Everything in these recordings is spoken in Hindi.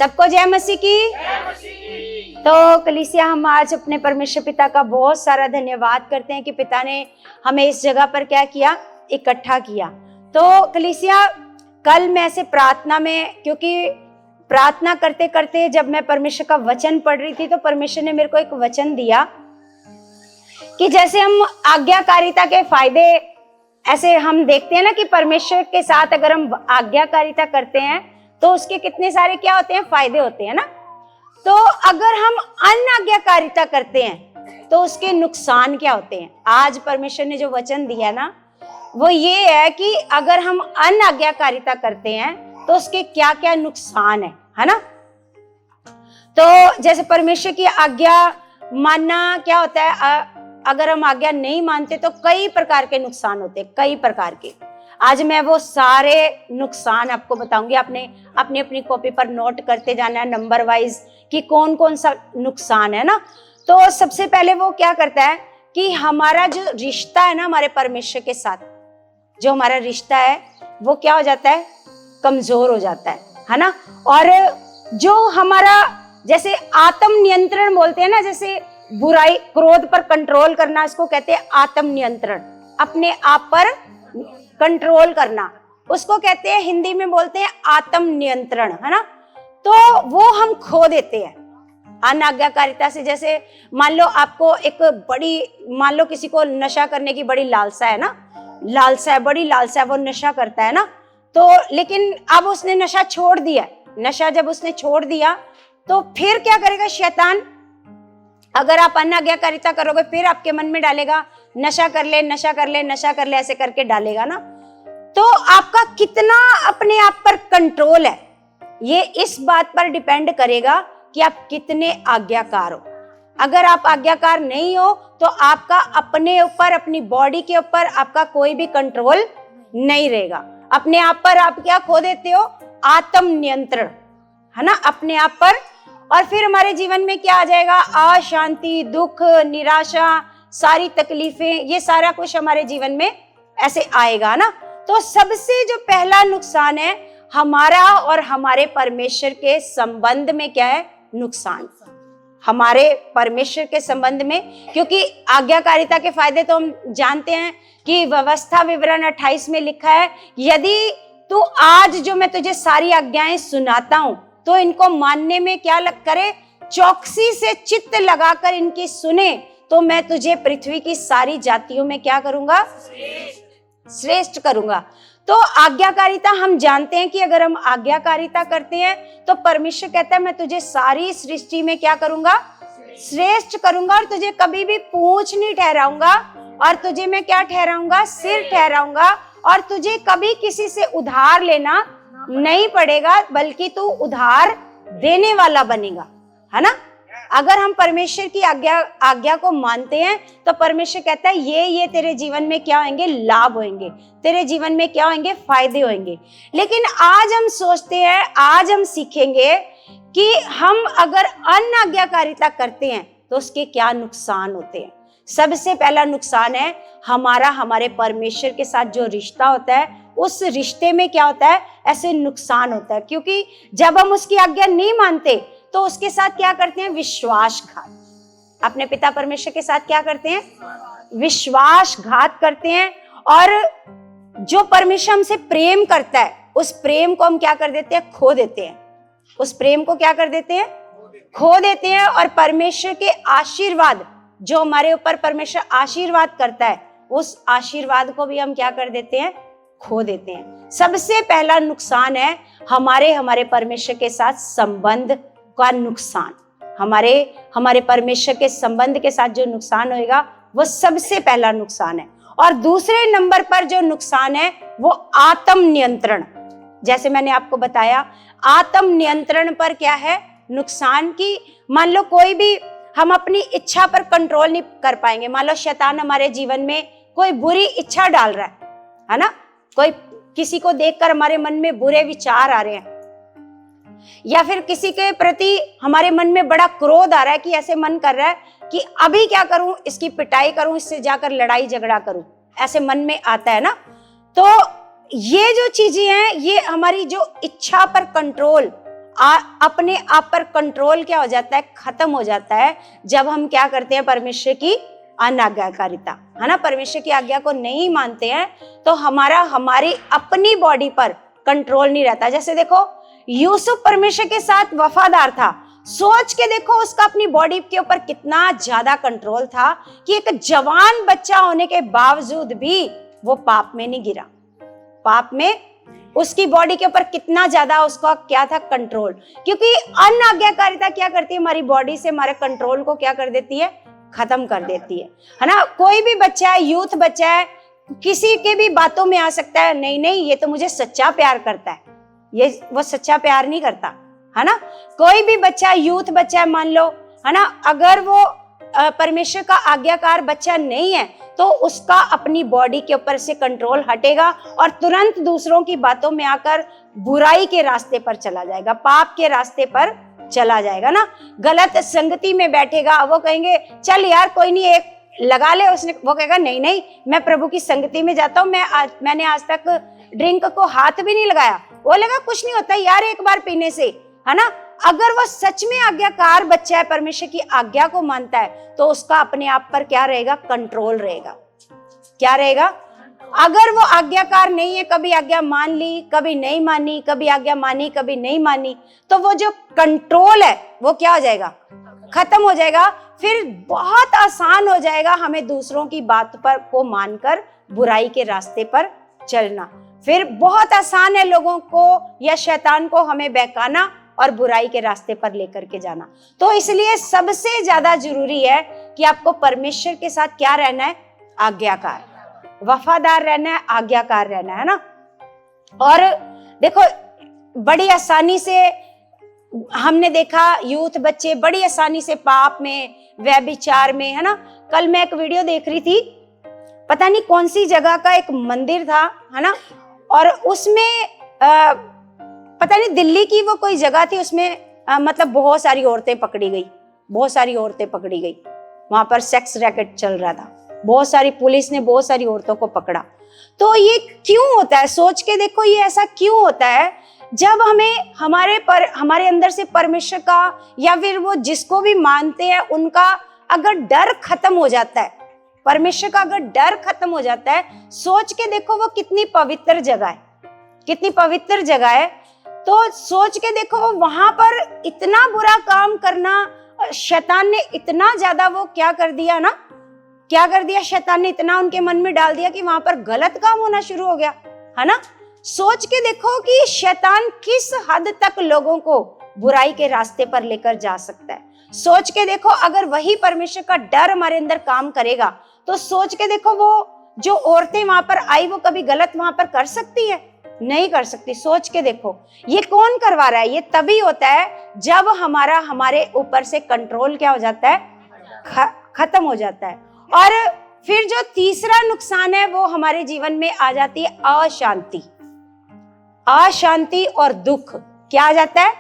सबको जय मसीह की। तो कलीसिया, हम आज अपने परमेश्वर पिता का बहुत सारा धन्यवाद करते हैं कि पिता ने हमें इस जगह पर क्या किया, इकट्ठा किया। तो कलीसिया, कल मैं ऐसे प्रार्थना में, क्योंकि प्रार्थना करते करते जब मैं परमेश्वर का वचन पढ़ रही थी तो परमेश्वर ने मेरे को एक वचन दिया कि जैसे हम आज्ञाकारिता के फायदे, ऐसे हम देखते हैं ना कि परमेश्वर के साथ अगर हम आज्ञाकारिता करते हैं तो उसके कितने सारे क्या होते हैं, फायदे होते हैं ना। तो अगर हम अनाज्ञाकारिता करते हैं तो उसके नुकसान क्या होते हैं। आज परमेश्वर ने जो वचन दिया ना, वो ये है कि अगर हम अनाज्ञाकारिता करते हैं तो उसके क्या क्या नुकसान है ना। तो जैसे परमेश्वर की आज्ञा मानना क्या होता है, अगर हम आज्ञा नहीं मानते तो कई प्रकार के नुकसान होते हैं, कई प्रकार के। आज मैं वो सारे नुकसान आपको बताऊंगी। आपने अपनी अपनी कॉपी पर नोट करते जाना है नंबर वाइज कि कौन कौन सा नुकसान है ना। तो सबसे पहले वो क्या करता है कि हमारा जो रिश्ता है ना हमारे परमेश्वर के साथ, जो हमारा रिश्ता है वो क्या हो जाता है, कमजोर हो जाता है ना। और जो हमारा जैसे आत्म नियंत्रण बोलते हैं ना, जैसे बुराई क्रोध पर कंट्रोल करना, इसको कहते हैं आत्म नियंत्रण, अपने आप पर कंट्रोल करना, उसको कहते हैं हिंदी में बोलते हैं आत्म नियंत्रण, है ना। तो वो हम खो देते हैं अनाज्ञाकारिता से। जैसे मान लो आपको एक बड़ी, मान लो किसी को नशा करने की बड़ी लालसा है ना, लालसा है, बड़ी लालसा है, वो नशा करता है ना। तो लेकिन अब उसने नशा छोड़ दिया, नशा जब उसने छोड़ दिया तो फिर क्या करेगा शैतान, अगर आप अनाज्ञाकारिता करोगे फिर आपके मन में डालेगा नशा कर ले, नशा कर ले, नशा कर ले, ऐसे करके डालेगा ना। तो आपका कितना अपने आप पर कंट्रोल है, ये इस बात पर डिपेंड करेगा कि आप कितने आज्ञाकार हो। अगर आप आज्ञाकार नहीं हो तो आपका अपने ऊपर, अपनी बॉडी के ऊपर आपका कोई भी कंट्रोल नहीं रहेगा। अपने आप पर आप क्या खो देते हो, आत्म नियंत्रण, है ना, अपने आप पर। और फिर हमारे जीवन में क्या आ जाएगा, अशांति, दुख, निराशा, सारी तकलीफें, ये सारा कुछ हमारे जीवन में ऐसे आएगा ना। तो सबसे जो पहला नुकसान है हमारा और हमारे परमेश्वर के संबंध में क्या है, नुकसान हमारे परमेश्वर के संबंध में। क्योंकि आज्ञाकारिता के फायदे तो हम जानते हैं कि व्यवस्था विवरण 28 में लिखा है, यदि तू आज जो मैं तुझे सारी आज्ञाएं सुनाता हूं तो इनको मानने में क्या करे, चौकसी से चित्त लगाकर इनकी सुने, तो मैं तुझे पृथ्वी की सारी जातियों में क्या करूंगा, श्रेष्ठ करूंगा। तो आज्ञाकारिता हम जानते हैं कि अगर हम आज्ञाकारिता करते हैं तो परमेश्वर कहता है मैं तुझे सारी सृष्टि में क्या करूंगा, श्रेष्ठ करूंगा, और तुझे कभी भी पूंछ नहीं ठहराऊंगा, और तुझे मैं क्या ठहराऊंगा, सिर ठहराऊंगा, और तुझे कभी किसी से उधार लेना नहीं पड़ेगा, बल्कि तू उधार देने वाला बनेगा, है ना। अगर हम परमेश्वर की आज्ञा को मानते हैं तो परमेश्वर कहता है ये तेरे जीवन में क्या होंगे, लाभ होंगे, तेरे जीवन में क्या होंगे, फायदे होंगे। लेकिन आज हम सोचते हैं, आज हम सीखेंगे कि हम अगर अनाज्ञाकारिता करते हैं तो उसके क्या नुकसान होते हैं। सबसे पहला नुकसान है हमारा हमारे परमेश्वर के साथ जो रिश्ता होता है, उस रिश्ते में क्या होता है, ऐसे नुकसान होता है। क्योंकि जब हम उसकी आज्ञा नहीं मानते तो उसके साथ क्या करते हैं, विश्वासघात। अपने पिता परमेश्वर के साथ क्या करते हैं, विश्वासघात करते हैं। और जो परमेश्वर हमसे प्रेम करता है उस प्रेम को हम क्या कर देते हैं, खो देते हैं। उस प्रेम को क्या कर देते हैं, खो देते हैं। और परमेश्वर के आशीर्वाद, जो हमारे ऊपर परमेश्वर आशीर्वाद करता है, उस आशीर्वाद को भी हम क्या कर देते हैं, खो देते हैं। सबसे पहला नुकसान है हमारे परमेश्वर के साथ संबंध का नुकसान। हमारे परमेश्वर के संबंध के साथ जो नुकसान होएगा वो सबसे पहला नुकसान है। और दूसरे नंबर पर जो नुकसान है वो आत्म नियंत्रण। जैसे मैंने आपको बताया, आत्म नियंत्रण पर क्या है नुकसान, की मान लो कोई भी हम अपनी इच्छा पर कंट्रोल नहीं कर पाएंगे। मान लो शैतान हमारे जीवन में कोई बुरी इच्छा डाल रहा है ना, कोई किसी को देखकर हमारे मन में बुरे विचार आ रहे हैं, या फिर किसी के प्रति हमारे मन में बड़ा क्रोध आ रहा है कि ऐसे मन कर रहा है कि अभी क्या करूं, इसकी पिटाई करूं, इससे जाकर लड़ाई झगड़ा करूं, ऐसे मन में आता है ना। तो ये जो चीजें हैं, ये हमारी जो इच्छा पर कंट्रोल, अपने आप पर कंट्रोल क्या हो जाता है, खत्म हो जाता है जब हम क्या करते हैं, परमेश्वर की अनाज्ञाकारिता, है ना, परमेश्वर की आज्ञा को नहीं मानते हैं तो हमारी अपनी बॉडी पर कंट्रोल नहीं रहता। जैसे देखो यूसुफ परमेश्वर के साथ वफादार था, सोच के देखो उसका अपनी बॉडी के ऊपर कितना ज्यादा कंट्रोल था कि एक जवान बच्चा होने के बावजूद भी वो पाप में नहीं गिरा। पाप में उसकी बॉडी के ऊपर कितना ज्यादा उसका क्या था, कंट्रोल। क्योंकि अनाज्ञाकारिता क्या करती है, हमारी बॉडी से हमारे कंट्रोल को क्या कर देती है, खत्म कर देती है ना। कोई भी बच्चा है, यूथ बच्चा है, किसी के भी बातों में आ सकता है, नहीं नहीं ये तो मुझे सच्चा प्यार करता है, ये वो सच्चा प्यार नहीं करता, है ना। कोई भी बच्चा, यूथ बच्चा है मान लो, है ना, अगर वो परमेश्वर का आज्ञाकार बच्चा नहीं है तो उसका अपनी बॉडी के ऊपर से कंट्रोल हटेगा और तुरंत दूसरों की बातों में आकर बुराई के रास्ते पर चला जाएगा, पाप के रास्ते पर चला जाएगा ना। गलत संगति में बैठेगा, वो कहेंगे चल यार कोई नहीं एक लगा ले, उसने वो कहेगा नहीं नहीं मैं प्रभु की संगति में जाता हूँ, मैंने आज तक ड्रिंक को हाथ भी नहीं लगाया, वो लगा कुछ नहीं होता यार एक बार पीने से, है ना। अगर वो सच में आज्ञाकार बच्चा है, परमेश्वर की आज्ञा को मानता है, तो उसका अपने आप पर क्या रहेगा, कंट्रोल रहेगा। क्या रहेगा? अगर वो आज्ञाकार नहीं है, कभी आज्ञा मान ली कभी नहीं मानी, कभी आज्ञा मानी कभी नहीं मानी, तो वो जो कंट्रोल है वो क्या हो जाएगा, खत्म हो जाएगा। फिर बहुत आसान हो जाएगा हमें दूसरों की बात पर को मानकर बुराई के रास्ते पर चलना। फिर बहुत आसान है लोगों को या शैतान को हमें बहकाना और बुराई के रास्ते पर लेकर के जाना। तो इसलिए सबसे ज्यादा जरूरी है कि आपको परमेश्वर के साथ क्या रहना है, आज्ञाकार, वफादार रहना है, आज्ञाकार रहना है ना। और देखो बड़ी आसानी से हमने देखा यूथ बच्चे बड़ी आसानी से पाप में, व्यभिचार में, है ना। कल मैं एक वीडियो देख रही थी, पता नहीं कौन सी जगह का एक मंदिर था, है ना, और उसमें पता नहीं दिल्ली की वो कोई जगह थी, उसमें मतलब बहुत सारी औरतें पकड़ी गई, बहुत सारी औरतें पकड़ी गई, वहां पर सेक्स रैकेट चल रहा था, बहुत सारी पुलिस ने बहुत सारी औरतों को पकड़ा। तो ये क्यों होता है, सोच के देखो ये ऐसा क्यों होता है। जब हमें हमारे अंदर से परमेश्वर का या फिर वो जिसको भी मानते हैं उनका अगर डर खत्म हो जाता है, परमेश्वर का अगर डर खत्म हो जाता है, सोच के देखो वो कितनी पवित्र जगह है, कितनी पवित्र जगह है। तो सोच के देखो वहां पर इतना बुरा काम करना, शैतान ने इतना ज्यादा वो क्या कर दिया ना, क्या कर दिया, शैतान ने इतना उनके मन में डाल दिया कि वहां पर गलत काम होना शुरू हो गया, है ना। सोच के देखो कि शैतान किस हद तक लोगों को बुराई के रास्ते पर लेकर जा सकता है। सोच के देखो अगर वही परमेश्वर का डर हमारे अंदर काम करेगा तो सोच के देखो वो जो औरतें वहां पर आई वो कभी गलत वहां पर कर सकती है, नहीं कर सकती। सोच के देखो ये कौन करवा रहा है, ये तभी होता है जब हमारे ऊपर से कंट्रोल क्या हो जाता है, खत्म हो जाता है। और फिर जो तीसरा नुकसान है वो हमारे जीवन में आ जाती है अशांति, अशांति और दुख। क्या आ जाता है,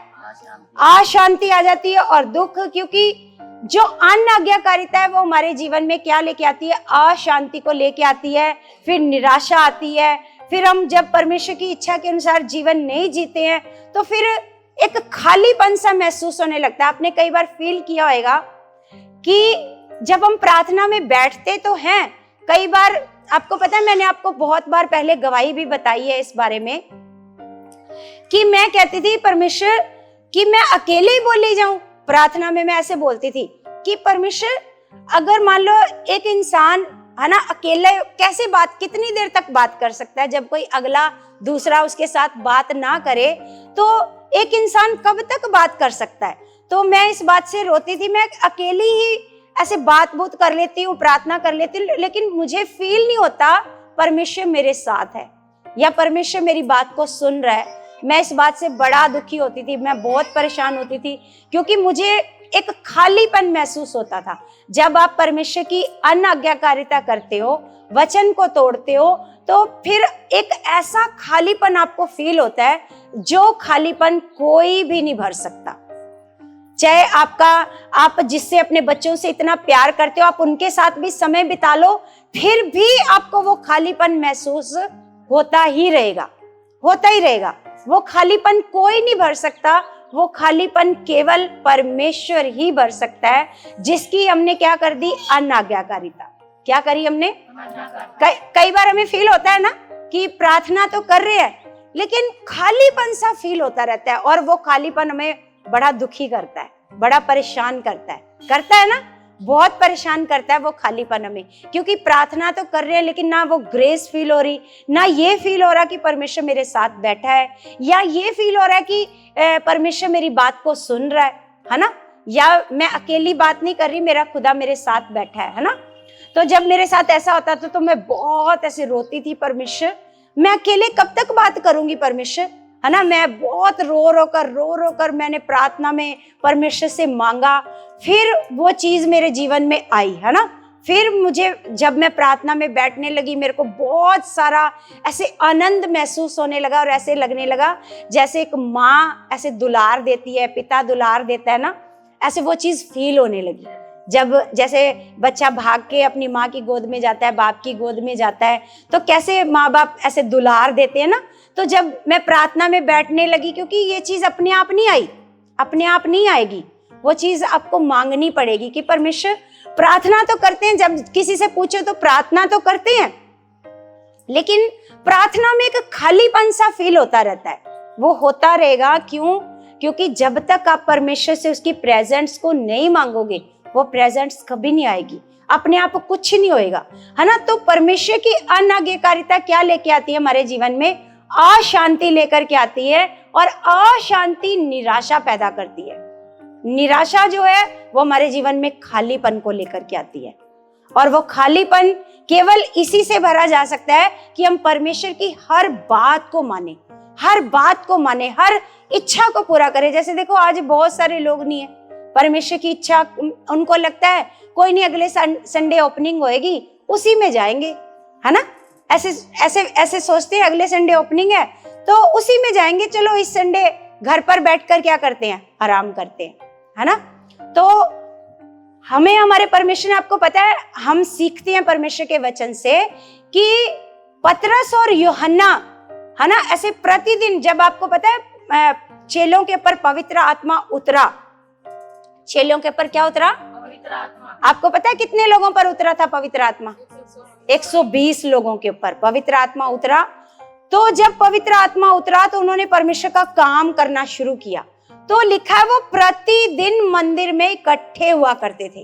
अशांति आ जाती है और दुख, क्योंकि जो अनाज्ञाकारिता है वो हमारे जीवन में क्या लेके आती है, अशांति को लेके आती है, फिर निराशा आती है। फिर हम जब परमेश्वर की इच्छा के अनुसार जीवन नहीं जीते हैं तो फिर एक खालीपन सा महसूस होने लगता है। आपने कई बार फील किया होगा कि जब हम प्रार्थना में बैठते तो हैं, कई बार आपको पता है, मैंने आपको बहुत बार पहले गवाही भी बताई है इस बारे में कि मैं कहती थी परमेश्वर कि मैं अकेले ही बोली जाऊं प्रार्थना में। मैं ऐसे बोलती थी कि परमेश्वर अगर मान लो एक इंसान है ना अकेले कैसे बात, कितनी देर तक बात कर सकता है, जब कोई अगला दूसरा उसके साथ बात ना करे तो एक इंसान कब तक बात कर सकता है। तो मैं इस बात से रोती थी, मैं अकेली ही ऐसे बात बूत कर लेती हूँ, प्रार्थना कर लेती हूँ, लेकिन मुझे फील नहीं होता परमेश्वर मेरे साथ है या परमेश्वर मेरी बात को सुन रहा है। मैं इस बात से बड़ा दुखी होती थी, मैं बहुत परेशान होती थी, क्योंकि मुझे एक खालीपन महसूस होता था। जब आप परमेश्वर की अनाज्ञाकारिता करते हो, वचन को तोड़ते हो, तो फिर एक ऐसा खालीपन आपको फील होता है जो खालीपन कोई भी नहीं भर सकता। चाहे आप जिससे अपने बच्चों से इतना प्यार करते हो, आप उनके साथ भी समय बिता लो, फिर भी आपको वो खालीपन महसूस होता ही रहेगा, होता ही रहेगा। वो खालीपन कोई नहीं भर सकता, वो खालीपन केवल परमेश्वर ही भर सकता है, जिसकी हमने क्या कर दी, अनाज्ञाकारिता। क्या करी हमने? कई बार हमें फील होता है ना कि प्रार्थना तो कर रहे हैं लेकिन खालीपन सा फील होता रहता है, और वो खालीपन हमें बड़ा दुखी करता है, बड़ा परेशान करता है ना, बहुत परेशान करता है वो खालीपन हमें, क्योंकि प्रार्थना तो कर रहे हैं लेकिन ना वो ग्रेस फील हो रही, ना ये फील हो रहा कि परमेश्वर मेरे साथ बैठा है, या ये फील हो रहा है कि परमेश्वर मेरी बात को सुन रहा है ना, या मैं अकेली बात नहीं कर रही, मेरा खुदा मेरे साथ बैठा है ना। तो जब मेरे साथ ऐसा होता था तो मैं बहुत ऐसे रोती थी, परमेश्वर मैं अकेले कब तक बात करूंगी परमेश्वर, है ना। मैं बहुत रो रो कर मैंने प्रार्थना में परमेश्वर से मांगा, फिर वो चीज मेरे जीवन में आई, है ना। फिर मुझे जब मैं प्रार्थना में बैठने लगी, मेरे को बहुत सारा ऐसे आनंद महसूस होने लगा, और ऐसे लगने लगा जैसे एक माँ ऐसे दुलार देती है, पिता दुलार देता है ना, ऐसे वो चीज फील होने लगी। जब जैसे बच्चा भाग के अपनी माँ की गोद में जाता है, बाप की गोद में जाता है, तो कैसे माँ बाप ऐसे दुलार देते हैं ना, तो जब मैं प्रार्थना में बैठने लगी, क्योंकि ये चीज अपने आप नहीं आई, अपने आप नहीं आएगी, वो चीज आपको मांगनी पड़ेगी कि परमेश्वर, प्रार्थना तो करते हैं, जब किसी से पूछो तो प्रार्थना तो करते हैं, लेकिन प्रार्थना में एक खालीपन सा फील होता रहता है। वो होता रहेगा, क्यों? क्योंकि जब तक आप परमेश्वर से उसकी प्रेजेंस को नहीं मांगोगे, वो प्रेजेंस कभी नहीं आएगी, अपने आप कुछ नहीं होएगा, है ना। तो परमेश्वर की अनाज्ञाकारिता क्या लेके आती है हमारे जीवन में? अशांति लेकर के आती है, और अशांति निराशा पैदा करती है। निराशा जो है वो हमारे जीवन में खालीपन को लेकर के आती है, और वो खालीपन केवल इसी से भरा जा सकता है कि हम परमेश्वर की हर बात को माने, हर बात को माने, हर इच्छा को पूरा करें। जैसे देखो, आज बहुत सारे लोग नहीं है, परमेश्वर की इच्छा उनको लगता है कोई नहीं, अगले संडे ओपनिंग होएगी उसी में जाएंगे, है ना। ऐसे सोचते हैं, अगले संडे ओपनिंग है तो उसी में जाएंगे, चलो इस संडे घर पर बैठकर क्या करते हैं, आराम करते हैं, है ना। तो हमें हमारे परमेश्वर ने, आपको पता है, हम सीखते हैं परमेश्वर के वचन से कि पतरस और यूहन्ना, है ना, ऐसे प्रतिदिन, जब आपको पता है चेलों के ऊपर पवित्र आत्मा उतरा, चेलों के ऊपर क्या उतरा? पवित्र आत्मा। आपको पता है कितने लोगों पर उतरा था पवित्र आत्मा? 120 लोगों के ऊपर पवित्र आत्मा उतरा। तो जब पवित्र आत्मा उतरा तो उन्होंने परमेश्वर का काम करना शुरू किया। तो लिखा है वो प्रतिदिन मंदिर में इकट्ठे हुआ करते थे,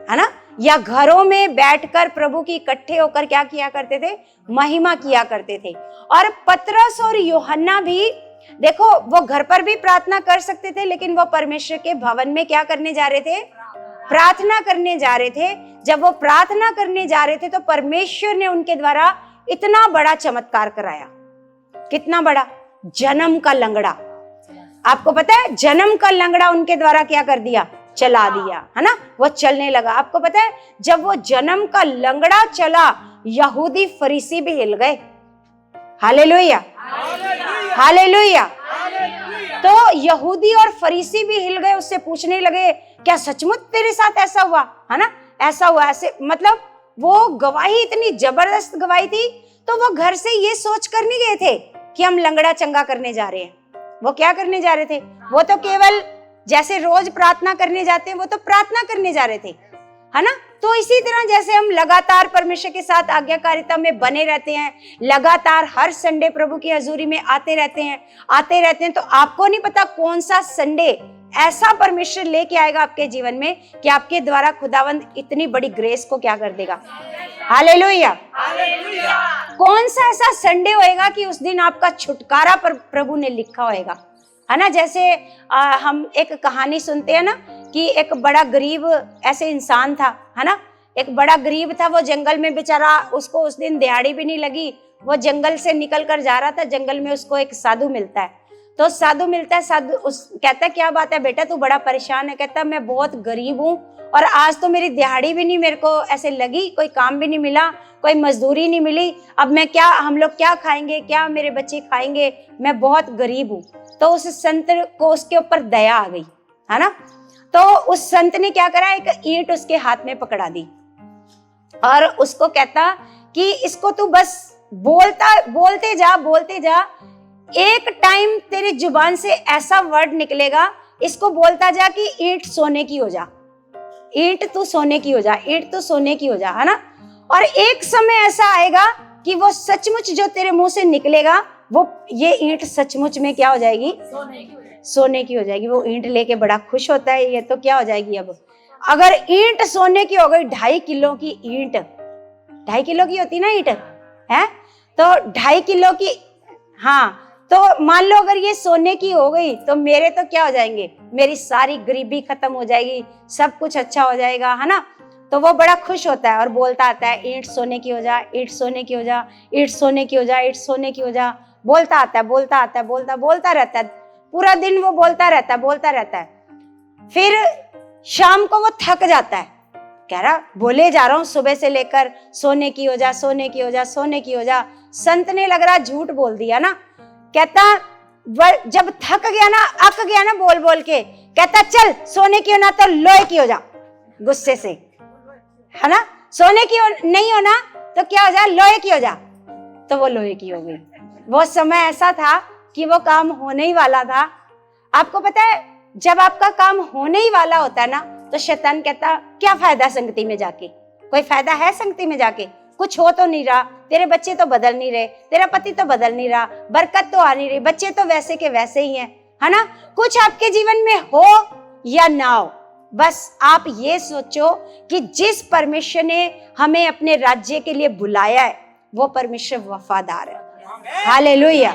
है ना, या घरों में बैठकर प्रभु की इकट्ठे होकर क्या किया करते थे? महिमा किया करते थे। और पतरस और यूहन्ना भी, देखो, वो घर पर भी प्रार्थना कर सकते थे, लेकिन वो परमेश्वर के भवन में क्या करने जा रहे थे? प्रार्थना करने जा रहे थे। जब वो प्रार्थना करने जा रहे थे तो परमेश्वर ने उनके द्वारा इतना बड़ा चमत्कार कराया। कितना बड़ा? जन्म का लंगड़ा, आपको पता है, जन्म का लंगड़ा उनके द्वारा क्या कर दिया? चला दिया, है ना, वो चलने लगा। आपको पता है, जब वो जन्म का लंगड़ा चला, यहूदी फरीसी भी हिल गए। Hallelujah, hallelujah. तो यहूदी और फरीसी भी हिल गए, उससे पूछने लगे, क्या सचमुच तेरे साथ ऐसा हुआ? है ना, ऐसा हुआ, ऐसे, मतलब वो गवाही इतनी जबरदस्त गवाही थी। तो वो घर से ये सोच कर नहीं गए थे कि हम लंगड़ा चंगा करने जा रहे हैं। वो क्या करने जा रहे थे? वो तो केवल जैसे रोज प्रार्थना करने जाते हैं, वो तो प्रार्थना करने जा रहे थे, है ना। तो इसी तरह जैसे हम लगातार परमेश्वर के साथ आज्ञाकारिता में बने रहते हैं, लगातार हर संडे प्रभु की हजूरी में आते रहते हैं, तो आपको नहीं पता कौन सा संडे ऐसा परमेश्वर लेके आएगा आपके जीवन में कि आपके द्वारा खुदावंद इतनी बड़ी ग्रेस को क्या कर देगा। हालेलुया, कौन सा ऐसा संडे होएगा कि उस दिन आपका छुटकारा पर प्रभु ने लिखा होएगा, है ना। जैसे हम एक कहानी सुनते हैं ना कि एक बड़ा गरीब ऐसे इंसान था, है ना, एक बड़ा गरीब था। वो जंगल में बेचारा, उसको उस दिन दिहाड़ी भी नहीं लगी, वो जंगल से निकल कर जा रहा था। जंगल में उसको एक साधु मिलता है, तो साधु मिलता है, साधु कहता है, क्या बात है बेटा, तू बड़ा परेशान है? कहता है, मैं बहुत गरीब हूँ और आज तो मेरी दिहाड़ी भी नहीं मेरे को ऐसे लगी, कोई काम भी नहीं मिला, कोई मजदूरी नहीं मिली, अब मैं क्या, हम लोग क्या खाएंगे, क्या मेरे बच्चे खाएंगे, मैं बहुत गरीब हूँ। तो उस संत को उसके ऊपर दया आ गई, है ना। तो उस संत ने क्या करा, एक ईंट उसके हाथ में पकड़ा दी और उसको कहता कि इसको तू बस बोलते जा, एक टाइम तेरी जुबान से ऐसा वर्ड निकलेगा, इसको बोलता जा कि ईंट सोने की हो जा, ईंट तू सोने की हो जा, ईंट तू सोने की हो जा, है ना। और एक समय ऐसा आएगा कि वो सचमुच जो तेरे मुंह से निकलेगा, वो ये ईंट सचमुच में क्या हो जाएगी, सोने की हो जाएगी। वो ईंट लेके बड़ा खुश होता है, ये तो क्या हो जाएगी। अब अगर ईंट सोने की हो गई, 2.5 किलो की ईंट, 2.5 किलो की होती ना ईंट है, तो 2.5 किलो की, हाँ, तो मान लो अगर ये सोने की हो गई तो मेरे तो क्या हो जाएंगे, मेरी सारी गरीबी खत्म हो जाएगी, सब कुछ अच्छा हो जाएगा, है ना। तो वो बड़ा खुश होता है और बोलता आता है, ईंट सोने की हो जा, ईंट सोने की हो जा, ईंट सोने की हो जा, ईंट सोने की हो जा, बोलता आता है, बोलता आता है, बोलता रहता है, पूरा दिन वो बोलता रहता है। फिर शाम को वो थक जाता है, कह रहा बोले जा रहा हूं सुबह से लेकर, सोने की हो जा, सोने की हो जा, सोने की हो जा। संत ने लग रहा झूठ बोल दिया ना, कहता जब थक गया ना, अक गया ना बोल बोल के, कहता चल सोने की हो ना तो लोहे की हो जा, गुस्से से, है ना। सोने की नहीं होना तो क्या हो जा, लोहे की हो जा। तो वो लोहे की हो गई। वो समय ऐसा था कि वो काम होने ही वाला था। आपको पता है, जब आपका काम होने ही वाला होता है ना, तो शैतान कहता क्या फायदा संगति में जाके, कोई फायदा है संगति में जाके, कुछ हो तो नहीं रहा, तेरे बच्चे तो बदल नहीं रहे, तेरा पति तो बदल नहीं रहा, बरकत तो आ नहीं रही, बच्चे तो वैसे के वैसे ही हैं, है ना। कुछ आपके जीवन में हो या ना हो, बस आप ये सोचो कि जिस परमेश्वर ने हमें अपने राज्य के लिए बुलाया है, वो परमेश्वर वफादार है। हालेलुया।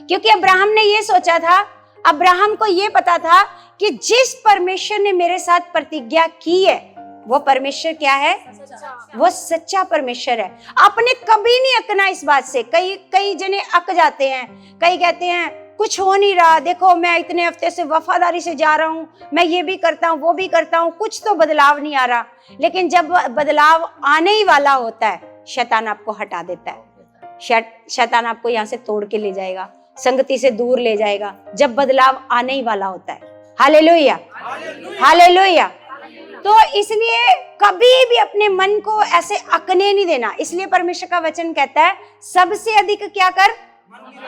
क्योंकि अब्राहम ने ये सोचा था, अब्राहम को ये पता था कि जिस परमेश्वर ने मेरे साथ प्रतिज्ञा की है, वो परमेश्वर क्या है, वो सच्चा परमेश्वर है। आपने कभी नहीं अकना इस बात से। कई जने अक जाते हैं, कई कहते हैं कुछ हो नहीं रहा, देखो मैं इतने हफ्ते से वफादारी से जा रहा हूं, मैं ये भी करता हूं, वो भी करता हूं, कुछ तो बदलाव नहीं आ रहा। लेकिन जब बदलाव आने ही वाला होता है, शैतान आपको हटा देता है, शैतान आपको यहाँ से तोड़ के ले जाएगा, संगति से दूर ले जाएगा, जब बदलाव आने ही वाला होता है। Hallelujah, hallelujah. तो इसलिए कभी भी अपने मन को ऐसे अकने नहीं देना। इसलिए परमेश्वर का वचन कहता है, सबसे अधिक क्या कर,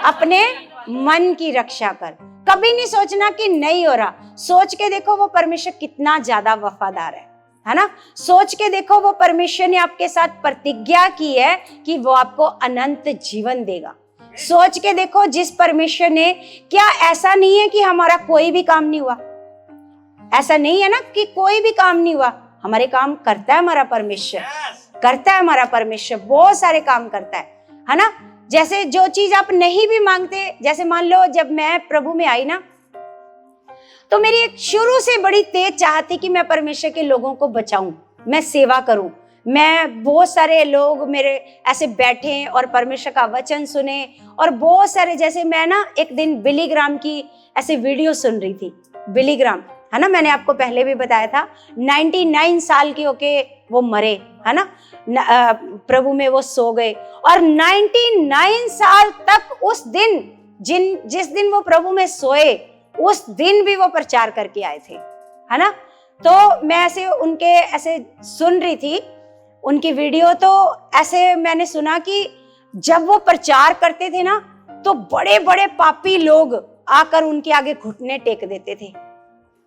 अपने मन की रक्षा कर। कभी नहीं सोचना कि नहीं हो रहा, सोच के देखो वो परमेश्वर कितना ज्यादा वफादार है ना। सोच के देखो वो परमेश्वर ने आपके साथ प्रतिज्ञा की है कि वो आपको अनंत जीवन देगा। सोच के देखो जिस परमेश्वर ने, क्या ऐसा नहीं है कि हमारा कोई भी काम नहीं हुआ, ऐसा नहीं है ना कि कोई भी काम नहीं हुआ, हमारे काम करता है हमारा परमेश्वर, करता है हमारा परमेश्वर, बहुत सारे काम करता है ना। जैसे जो चीज आप नहीं भी मांगते, जैसे मान लो जब मैं प्रभु में आई ना, तो मेरी एक शुरू से बड़ी तेज चाहत थी कि मैं परमेश्वर के लोगों को बचाऊं, मैं सेवा करूं। मैं बहुत सारे लोग मेरे ऐसे बैठे और परमेश्वर का वचन सुने, और बहुत सारे, जैसे मैं ना एक दिन बिली ग्राम की ऐसे वीडियो सुन रही थी। बिली ग्राम है ना, मैंने आपको पहले भी बताया था, 99 साल के होके वो मरे, है ना, प्रभु में वो सो गए, और 99 साल तक उस दिन जिस दिन वो प्रभु में सोए, उस दिन भी वो प्रचार करके आए थे, है ना। तो मैं ऐसे उनके ऐसे सुन रही थी उनकी वीडियो, तो ऐसे मैंने सुना कि जब वो प्रचार करते थे ना, तो बड़े बड़े पापी लोग आकर उनके आगे घुटने टेक देते थे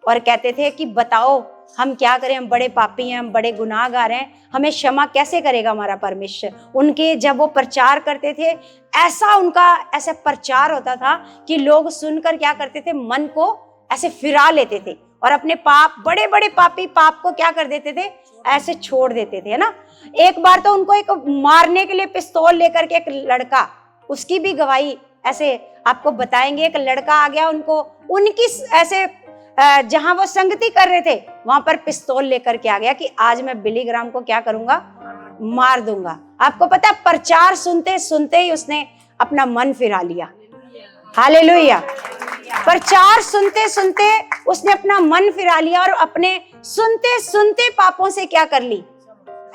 और कहते थे कि बताओ हम क्या करें, हम बड़े पापी हैं, हम बड़े गुनाहगार हैं, हमें क्षमा कैसे करेगा हमारा परमेश्वर। उनके जब वो प्रचार करते थे, ऐसा उनका ऐसा प्रचार होता था कि लोग सुनकर क्या करते थे, मन को ऐसे फिरा लेते थे और अपने पाप, बड़े बड़े पापी पाप को क्या कर देते थे, ऐसे छोड़ देते थे, है ना। एक बार तो उनको एक मारने के लिए पिस्तौल लेकर के एक लड़का, उसकी भी गवाही ऐसे आपको बताएंगे, एक लड़का आ गया उनको, उनकी ऐसे जहां वो संगति कर रहे थे वहां पर पिस्तौल लेकर के आ गया कि आज मैं बिली ग्राम को क्या करूंगा, मार दूंगा। आपको पता है, प्रचार सुनते सुनते ही उसने अपना मन फिरा लिया। हालेलुया। प्रचार सुनते सुनते उसने अपना मन फिरा लिया और अपने सुनते सुनते पापों से क्या कर ली,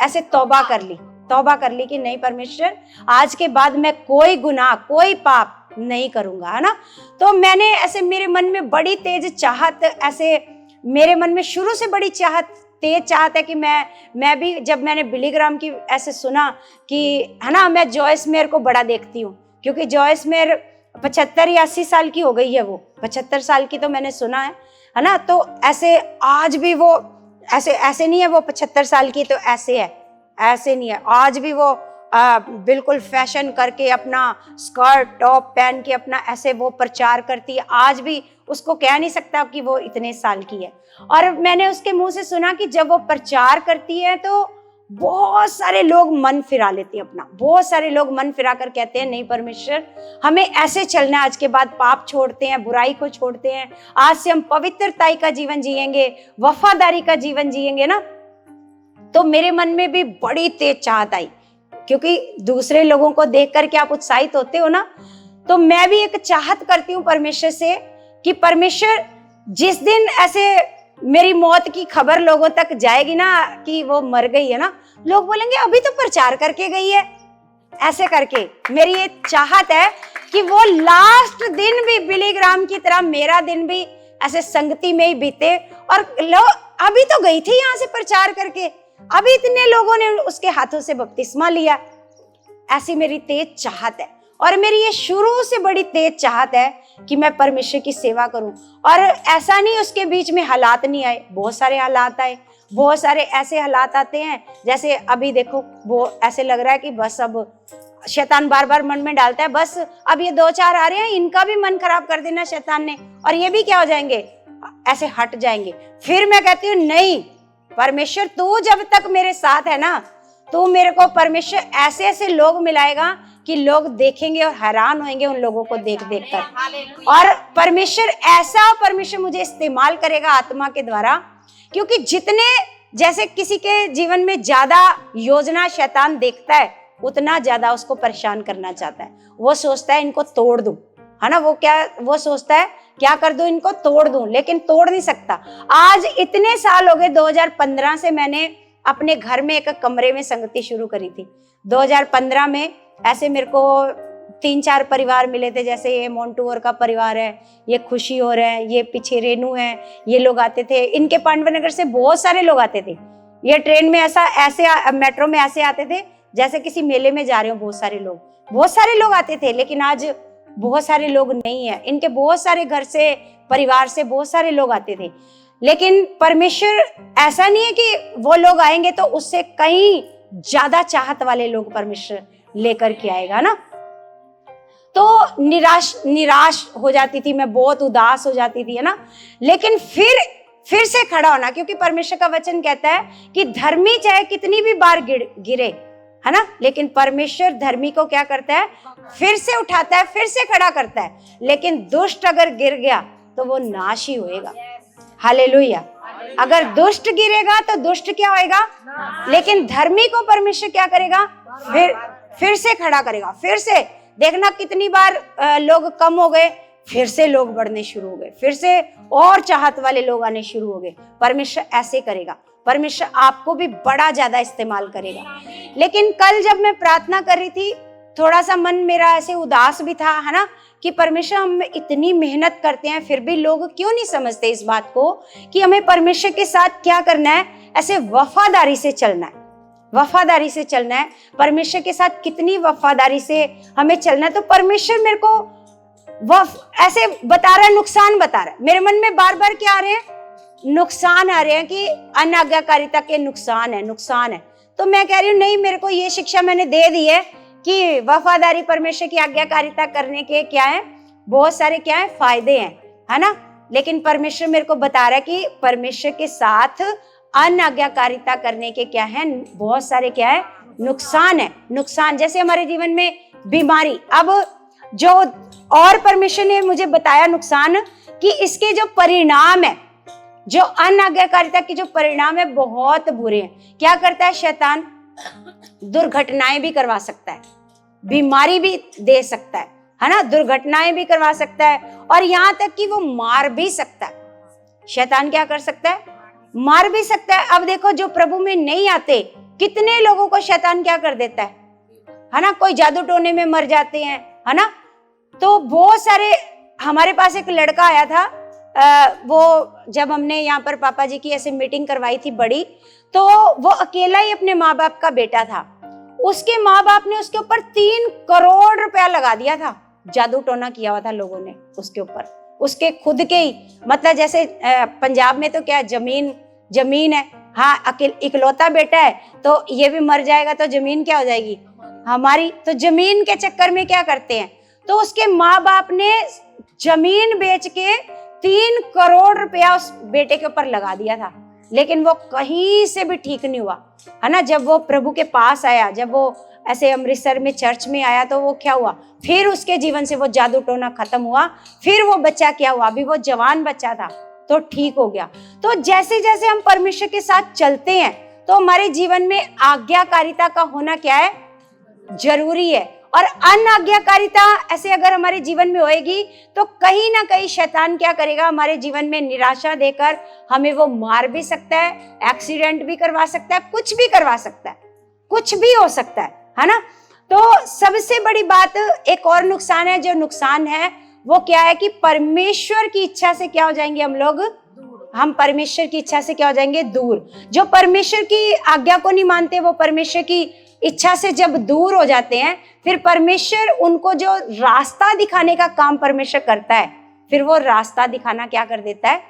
ऐसे तौबा कर ली कि नहीं परमेश्वर, आज के बाद मैं कोई गुनाह, कोई पाप नहीं करूंगा, है ना। तो मैंने ऐसे, मेरे मन में बड़ी तेज चाहत, ऐसे मेरे मन में शुरू से बड़ी तेज चाहत है कि मैं भी, जब मैंने बिली ग्राम की ऐसे सुना कि, है ना, मैं जॉयस मेयर को बड़ा देखती हूँ, क्योंकि जॉयस मेयर 75 या 80 साल की हो गई है वो, 75 साल की तो मैंने सुना है ना। तो ऐसे आज भी वो ऐसे नहीं है वो 75 साल की तो ऐसे है, ऐसे नहीं है। आज भी वो बिल्कुल फैशन करके अपना स्कर्ट टॉप पहन के अपना ऐसे वो प्रचार करती है। आज भी उसको कह नहीं सकता कि वो इतने साल की है। और मैंने उसके मुंह से सुना कि जब वो प्रचार करती है तो बहुत सारे लोग मन फिरा लेते हैं अपना, बहुत सारे लोग मन फिरा कर कहते हैं नहीं परमेश्वर हमें ऐसे चलना है, आज के बाद पाप छोड़ते हैं, बुराई को छोड़ते हैं, आज से हम पवित्रता का जीवन जिएंगे, वफादारी का जीवन जिएंगे ना। तो मेरे मन में भी बड़ी तेज चाहत आई, क्योंकि दूसरे लोगों को देख करके आप उत्साहित होते हो ना, तो मैं भी एक चाहत करती हूँ परमेश्वर से कि परमेश्वर जिस दिन ऐसे मेरी मौत की खबर लोगों तक जाएगी ना कि वो मर गई है ना, लोग बोलेंगे अभी तो प्रचार करके गई है। ऐसे करके मेरी ये चाहत है कि वो लास्ट दिन भी बिली ग्राम की तरह मेरा दिन भी ऐसे संगति में ही बीते, और लोग अभी तो गई थी यहाँ से प्रचार करके, अभी इतने लोगों ने उसके हाथों से बपतिस्मा लिया। ऐसी मेरी तेज चाहत है, और मेरी ये शुरू से बड़ी तेज चाहत है कि मैं परमेश्वर की सेवा करूं। और ऐसा नहीं उसके बीच में हालात नहीं आए, बहुत सारे हालात आए, बहुत सारे ऐसे हालात आते हैं जैसे अभी देखो वो ऐसे लग रहा है कि बस अब शैतान बार बार मन में डालता है बस अब ये 2-4 आ रहे हैं, इनका भी मन खराब कर देना शैतान ने, और ये भी क्या हो जाएंगे, ऐसे हट जाएंगे। फिर मैं कहती हूँ नहीं परमेश्वर तू जब तक मेरे साथ है ना, तू मेरे को परमेश्वर ऐसे ऐसे लोग मिलाएगा कि लोग देखेंगे और हैरान होंगे उन लोगों को देख देख कर। और परमेश्वर मुझे इस्तेमाल करेगा आत्मा के द्वारा, क्योंकि जितने जैसे किसी के जीवन में ज्यादा योजना शैतान देखता है उतना ज्यादा उसको परेशान करना चाहता है। वो सोचता है इनको तोड़ दूं, है ना, वो सोचता है क्या कर दूं, इनको तोड़ दूं, लेकिन तोड़ नहीं सकता। आज इतने साल हो गए, 2015 से मैंने अपने घर में एक कमरे में संगति शुरू करी थी। 2015 में ऐसे मेरे को 3-4 परिवार मिले थे, जैसे ये मोन्टूवर का परिवार है, ये खुशी और है, ये पीछे रेनू है, ये लोग आते थे। इनके पांडवनगर से बहुत सारे लोग आते थे। ये ट्रेन में ऐसे मेट्रो में ऐसे आते थे जैसे किसी मेले में जा रहे हो। बहुत सारे लोग आते थे, लेकिन आज बहुत सारे लोग नहीं है। इनके बहुत सारे घर से परिवार से बहुत सारे लोग आते थे, लेकिन परमेश्वर ऐसा नहीं है कि वो लोग आएंगे तो उससे कहीं ज्यादा चाहत वाले लोग परमेश्वर लेकर के आएगा ना। तो निराश हो जाती थी मैं, बहुत उदास हो जाती थी, है ना। लेकिन फिर से खड़ा होना, क्योंकि परमेश्वर का वचन कहता है कि धर्मी चाहे कितनी भी बार गिरे, है ना, लेकिन परमेश्वर धर्मी को क्या करता है, फिर से उठाता है, फिर से खड़ा करता है। लेकिन दुष्ट अगर गिर गया तो वो नाश ही होएगा। हालेलुया। अगर दुष्ट गिरेगा तो दुष्ट क्या होएगा, लेकिन धर्मी को परमेश्वर क्या करेगा, फिर से खड़ा करेगा। फिर से देखना कितनी बार लोग कम हो गए, फिर से लोग बढ़ने शुरू हो गए, फिर से और चाहत वाले लोग आने शुरू हो गए। परमेश्वर ऐसे करेगा, परमेश्वर आपको भी बड़ा ज्यादा इस्तेमाल करेगा। लेकिन कल जब मैं प्रार्थना कर रही थी, थोड़ा सा मन मेरा ऐसे उदास भी था, है ना, कि परमेश्वर हम इतनी मेहनत करते हैं फिर भी लोग क्यों नहीं समझते इस बात को कि हमें परमेश्वर के साथ क्या करना है, ऐसे वफादारी से चलना है, वफादारी से चलना है। परमेश्वर के साथ कितनी वफादारी से हमें चलना है। तो परमेश्वर मेरे को ऐसे बता रहा है, नुकसान बता रहा है। मेरे मन में बार बार क्या आ रहे हैं, नुकसान आ रहे हैं कि अनाज्ञाकारिता के नुकसान है। तो मैं कह रही हूँ नहीं, मेरे को ये शिक्षा मैंने दे दी है कि वफादारी परमेश्वर की आज्ञाकारिता करने के क्या है, बहुत सारे क्या है फायदे हैं, है ना। लेकिन परमेश्वर मेरे को बता रहा है कि परमेश्वर के साथ अनाज्ञाकारिता करने के क्या है, बहुत सारे क्या है नुकसान है। नुकसान जैसे हमारे जीवन में बीमारी, अब जो और परमेश्वर ने मुझे बताया नुकसान कि इसके जो परिणाम है, जो अनाज्ञाकारिता के जो परिणाम है बहुत बुरे हैं। क्या करता है शैतान, दुर्घटनाएं भी करवा सकता है, बीमारी भी दे सकता है ना, दुर्घटनाएं भी करवा सकता है, और यहाँ तक कि वो मार भी सकता है। शैतान क्या कर सकता है, मार भी सकता है। अब देखो जो प्रभु में नहीं आते, कितने लोगों को शैतान क्या कर देता है ना, कोई जादू टोने में मर जाते हैं, है ना। तो बहुत सारे, हमारे पास एक लड़का आया था, वो जब हमने यहाँ पर पापा जी की ऐसे मीटिंग करवाई थी बड़ी, तो वो अकेला ही अपने माँ बाप का बेटा था। उसके माँ बाप ने उसके ऊपर 3 करोड़ रुपया लगा दिया था, जादू टोना किया हुआ था लोगों ने उसके ऊपर, उसके खुद के ही, मतलब जैसे पंजाब में तो क्या जमीन है, हाँ इकलौता बेटा है तो ये भी मर जाएगा तो जमीन क्या हो जाएगी हमारी। तो जमीन के चक्कर में क्या करते हैं, तो उसके माँ बाप ने जमीन बेच के 3 करोड़ रुपया उस बेटे के ऊपर लगा दिया था, लेकिन वो कहीं से भी ठीक नहीं हुआ, है ना। जब वो प्रभु के पास आया, जब वो ऐसे अमृतसर में चर्च में आया, तो वो क्या हुआ, फिर उसके जीवन से वो जादू टोना खत्म हुआ। फिर वो बच्चा क्या हुआ, अभी वो जवान बच्चा था तो ठीक हो गया। तो जैसे जैसे हम परमेश्वर के साथ चलते हैं तो हमारे जीवन में आज्ञाकारिता का होना क्या है, जरूरी है। और अनाज्ञाकारिता ऐसे अगर हमारे जीवन में होएगी तो कहीं ना कहीं शैतान क्या करेगा, हमारे जीवन में निराशा देकर हमें वो मार भी सकता है, एक्सीडेंट भी करवा सकता है, कुछ भी करवा सकता है, कुछ भी हो सकता है ना। तो सबसे बड़ी बात, एक और नुकसान है, जो नुकसान है वो क्या है कि परमेश्वर की इच्छा से क्या हो जाएंगे हम लोग, हम परमेश्वर की इच्छा से क्या हो जाएंगे, दूर। जो परमेश्वर की आज्ञा को नहीं मानते, वो परमेश्वर की इच्छा से जब दूर हो जाते हैं, फिर परमेश्वर उनको जो रास्ता दिखाने का काम परमेश्वर करता है, फिर वो रास्ता दिखाना क्या कर देता है,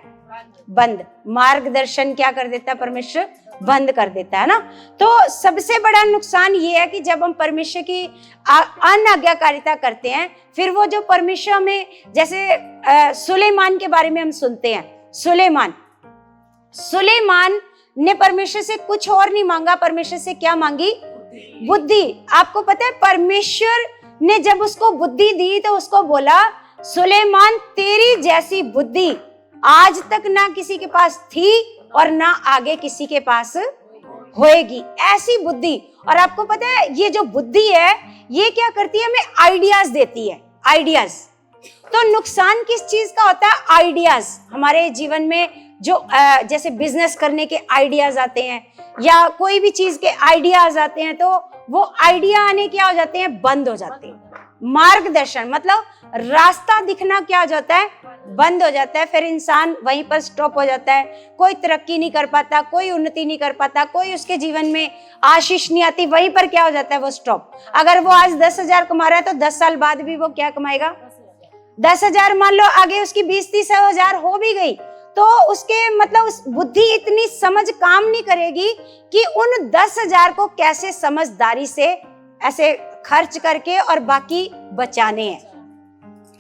बंद। मार्गदर्शन क्या कर देता है, परमेश्वर बंद कर देता है ना। तो सबसे बड़ा नुकसान ये है कि जब हम परमेश्वर की अनाज्ञाकारिता करते हैं, फिर वो जो परमेश्वर हमें, जैसे सुलेमान के बारे में हम सुनते हैं, सुलेमान ने परमेश्वर से कुछ और नहीं मांगा, परमेश्वर से क्या मांगी, बुद्धि। आपको पता है परमेश्वर ने जब उसको बुद्धि दी तो उसको बोला, सुलेमान तेरी जैसी बुद्धि आज तक ना किसी के पास थी और ना आगे किसी के पास होएगी, ऐसी बुद्धि। और आपको पता है ये जो बुद्धि है ये क्या करती है, हमें आइडियाज देती है, आइडियाज। तो नुकसान किस चीज का होता है, आइडियाज। हमारे जीवन में जो जैसे बिजनेस करने के आइडियाज आते हैं या कोई भी चीज के आइडियाज आते हैं, तो वो आइडिया आने क्या हो जाते हैं, बंद हो जाते हैं। मार्गदर्शन मतलब रास्ता दिखना क्या हो जाता है, बंद हो जाता है। फिर इंसान वहीं पर स्टॉप हो जाता है, कोई तरक्की नहीं कर पाता, कोई उन्नति नहीं कर पाता, कोई उसके जीवन में आशीष नहीं आती, वहीं पर क्या हो जाता है, वो स्टॉप। अगर वो आज 10,000 कमा रहा है तो 10 साल बाद भी वो क्या कमाएगा, 10,000। मान लो आगे उसकी 20-30 हजार हो भी गई तो उसके मतलब उस बुद्धि इतनी समझ काम नहीं करेगी कि उन 10,000 को कैसे समझदारी से ऐसे खर्च करके और बाकी बचाने हैं,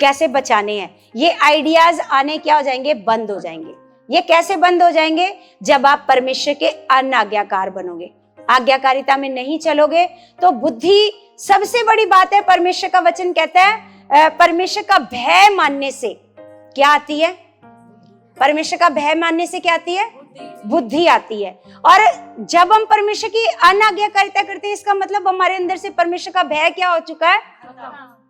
कैसे बचाने हैं। ये आइडियाज आने क्या हो जाएंगे, बंद हो जाएंगे। ये कैसे बंद हो जाएंगे, जब आप परमेश्वर के अनाज्ञाकार बनोगे, आज्ञाकारिता में नहीं चलोगे। तो बुद्धि सबसे बड़ी बात है, परमेश्वर का वचन कहता है परमेश्वर का भय मानने से क्या आती है, परमेश्वर का भय मानने से क्या आती है, बुद्धि आती है। और जब हम परमेश्वर की अनाज्ञाकारिता करते हैं, इसका मतलब हमारे अंदर से परमेश्वर का भय क्या हो चुका है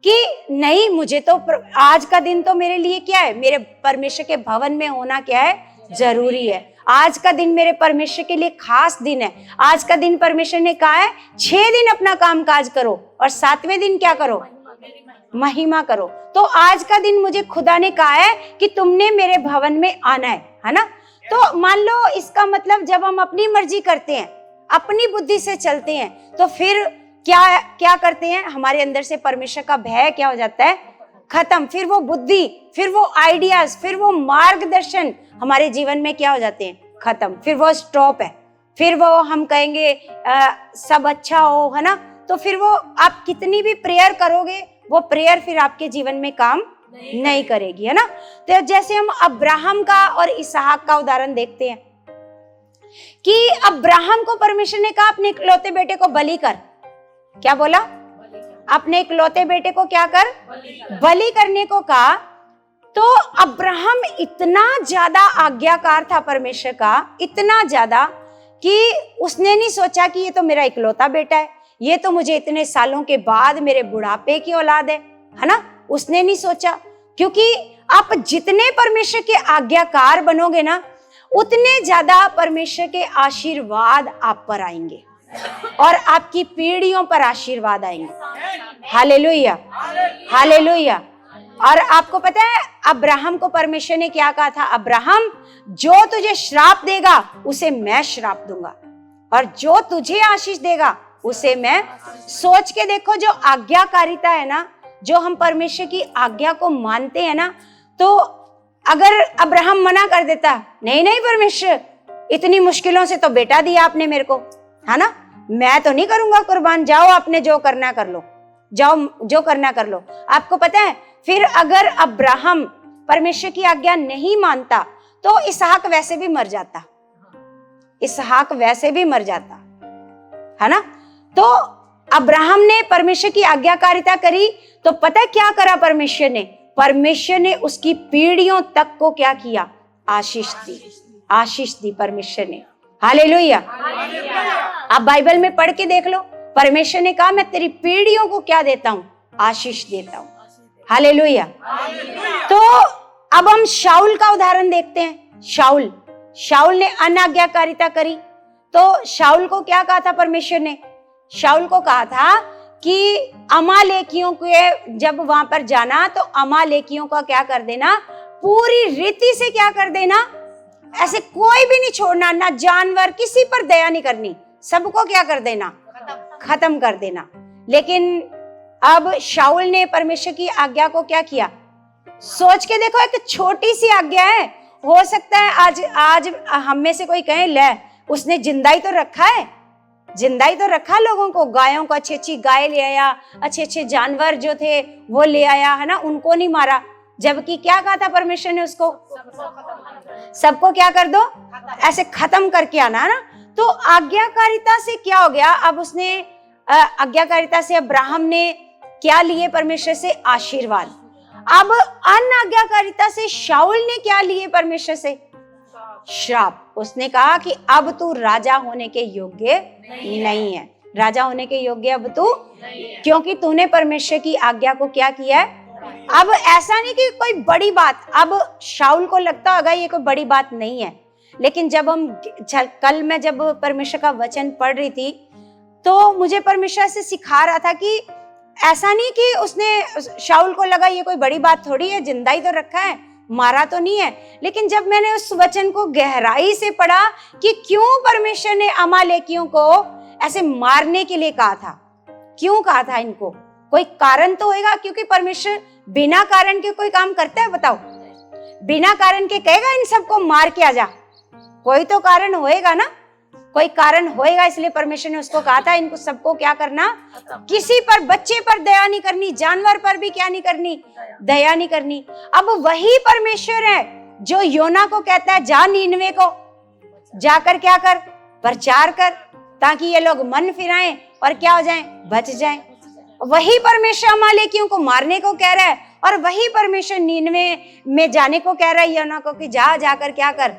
कि नहीं, मुझे तो आज का दिन तो मेरे लिए क्या है, मेरे परमेश्वर के भवन में होना क्या है, जरूरी है। आज का दिन मेरे परमेश्वर के लिए खास दिन है। आज का दिन परमेश्वर ने कहा है 6 दिन अपना काम काज करो और 7वें दिन क्या करो, महिमा करो। तो आज का दिन मुझे खुदा ने कहा है कि तुमने मेरे भवन में आना है ना। तो मान लो इसका मतलब जब हम अपनी मर्जी करते हैं, अपनी बुद्धि से चलते हैं, तो फिर क्या क्या करते हैं, हमारे अंदर से परमेश्वर का भय क्या हो जाता है, खत्म। फिर वो बुद्धि, फिर वो आइडियाज, फिर वो मार्गदर्शन हमारे जीवन में क्या हो जाते हैं, खत्म। फिर वो स्टॉप है। फिर वो हम कहेंगे सब अच्छा हो, है ना। तो फिर वो आप कितनी भी प्रेयर करोगे, वो प्रेयर फिर आपके जीवन में काम नहीं करेगी, है ना। तो जैसे हम अब्राहम का और इसहाक का उदाहरण देखते हैं कि अब्राहम को परमेश्वर ने कहा अपने इकलौते बेटे को बलि कर। क्या बोला, अपने इकलौते बेटे को क्या कर, बलि करने को कहा। तो अब्राहम इतना ज्यादा आज्ञाकार था परमेश्वर का, इतना ज्यादा कि उसने नहीं सोचा कि ये तो मेरा इकलौता बेटा है, ये तो मुझे इतने सालों के बाद मेरे बुढ़ापे की औलाद है ना। उसने नहीं सोचा, क्योंकि आप जितने परमेश्वर के आज्ञाकार बनोगे ना, उतने ज्यादा परमेश्वर के आशीर्वाद आप पर आएंगे और आपकी पीढ़ियों पर आशीर्वाद आएंगे। Hallelujah, hallelujah. और आपको पता है अब्राहम को परमेश्वर ने क्या कहा था, अब्राहम जो तुझे श्राप देगा उसे मैं श्राप दूंगा, और जो तुझे आशीष देगा उसे मैं। सोच के देखो, जो आज्ञाकारिता है ना, जो हम परमेश्वर की आज्ञा को मानते हैं ना, तो अगर अब्राहम मना कर देता, नहीं नहीं परमेश्वर, इतनी मुश्किलों से तो बेटा दिया आपने मेरे को, है ना, मैं तो नहीं करूंगा कुर्बान, जाओ आपने जो करना कर लो, जाओ जो करना कर लो। आपको पता है फिर अगर अब्राहम परमेश्वर की आज्ञा नहीं मानता तो इसहाक वैसे भी मर जाता, इसहाक वैसे भी मर जाता, है ना। तो अब्राहम ने परमेश्वर की आज्ञाकारिता करी, तो पता है क्या करा परमेश्वर ने? परमेश्वर ने उसकी पीढ़ियों तक को क्या किया? आशीष दी, आशीष दी परमेश्वर ने। हालेलुया। आप बाइबल में पढ़ के देख लो, परमेश्वर ने कहा मैं तेरी पीढ़ियों को क्या देता हूं? आशीष देता हूं। हालेलुया। तो अब हम शाऊल का उदाहरण देखते हैं। शाऊल ने अनाज्ञाकारिता करी, तो शाऊल को क्या कहा था परमेश्वर ने? शाऊल को कहा था कि अमालेकियों के जब वहां पर जाना तो अमालेकियों का क्या कर देना? पूरी रीति से क्या कर देना? ऐसे कोई भी नहीं छोड़ना, ना जानवर, किसी पर दया नहीं करनी, सबको क्या कर देना? खत्म कर देना। लेकिन अब शाऊल ने परमेश्वर की आज्ञा को क्या किया? सोच के देखो, एक छोटी सी आज्ञा है, हो सकता है आज हम में से कोई कहे ले उसने जिंदा ही तो रखा है, जिंदा ही तो रखा लोगों को, गायों को अच्छी अच्छी गाय ले आया, अच्छे अच्छे जानवर जो थे वो ले आया, है ना, उनको नहीं मारा। जबकि क्या कहा था परमेश्वर ने उसको? सबको क्या कर दो? ऐसे खत्म करके आना, है ना। तो आज्ञाकारिता से क्या हो गया? अब उसने आज्ञाकारिता से अब्राहम ने क्या लिए? परमेश्वर से आशीर्वाद। अब अनाज्ञाकारिता से शाऊल ने क्या लिए परमेश्वर से? श्राप। उसने कहा कि अब तू राजा होने के योग्य नहीं है, राजा होने के योग्य अब तू, क्योंकि तूने परमेश्वर की आज्ञा को क्या किया है। अब ऐसा नहीं कि कोई बड़ी बात, अब शाऊल को लगता होगा ये कोई बड़ी बात नहीं है, लेकिन जब कल मैं जब परमेश्वर का वचन पढ़ रही थी तो मुझे परमेश्वर से सिखा रहा था कि ऐसा नहीं कि उसने, शाऊल को लगा ये कोई बड़ी बात थोड़ी है, जिंदा ही तो रखा है, मारा तो नहीं है। लेकिन जब मैंने उस वचन को गहराई से पढ़ा कि क्यों परमेश्वर ने अमालेकियों को ऐसे मारने के लिए कहा था, क्यों कहा था इनको, कोई कारण तो होगा, क्योंकि परमेश्वर बिना कारण के कोई काम करता है? बताओ, बिना कारण के कहेगा इन सबको मार के आ जा? कोई तो कारण होएगा ना, कोई कारण होएगा, इसलिए परमेश्वर ने उसको कहा था इनको सबको क्या करना? किसी पर, बच्चे पर दया नहीं करनी, जानवर पर भी क्या नहीं करनी? दया नहीं करनी। अब वही परमेश्वर है जो योना को कहता है जा नीनवे को जाकर क्या कर? प्रचार कर, ताकि ये लोग मन फिराएं और क्या हो जाएं? बच जाएं। वही परमेश्वर अमालेकियों को मारने को कह रहा है, और वही परमेश्वर नीनवे में जाने को कह रहा है योना को कि जाकर क्या कर?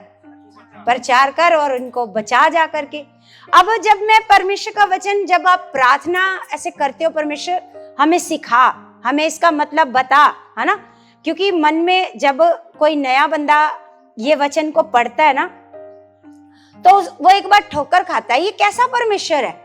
प्रचार कर और इनको बचा जा करके। अब जब मैं परमेश्वर का वचन, जब आप प्रार्थना ऐसे करते हो, परमेश्वर हमें सिखा, हमें इसका मतलब बता, है ना, क्योंकि मन में जब कोई नया बंदा ये वचन को पढ़ता है ना तो वो एक बार ठोकर खाता है, ये कैसा परमेश्वर है,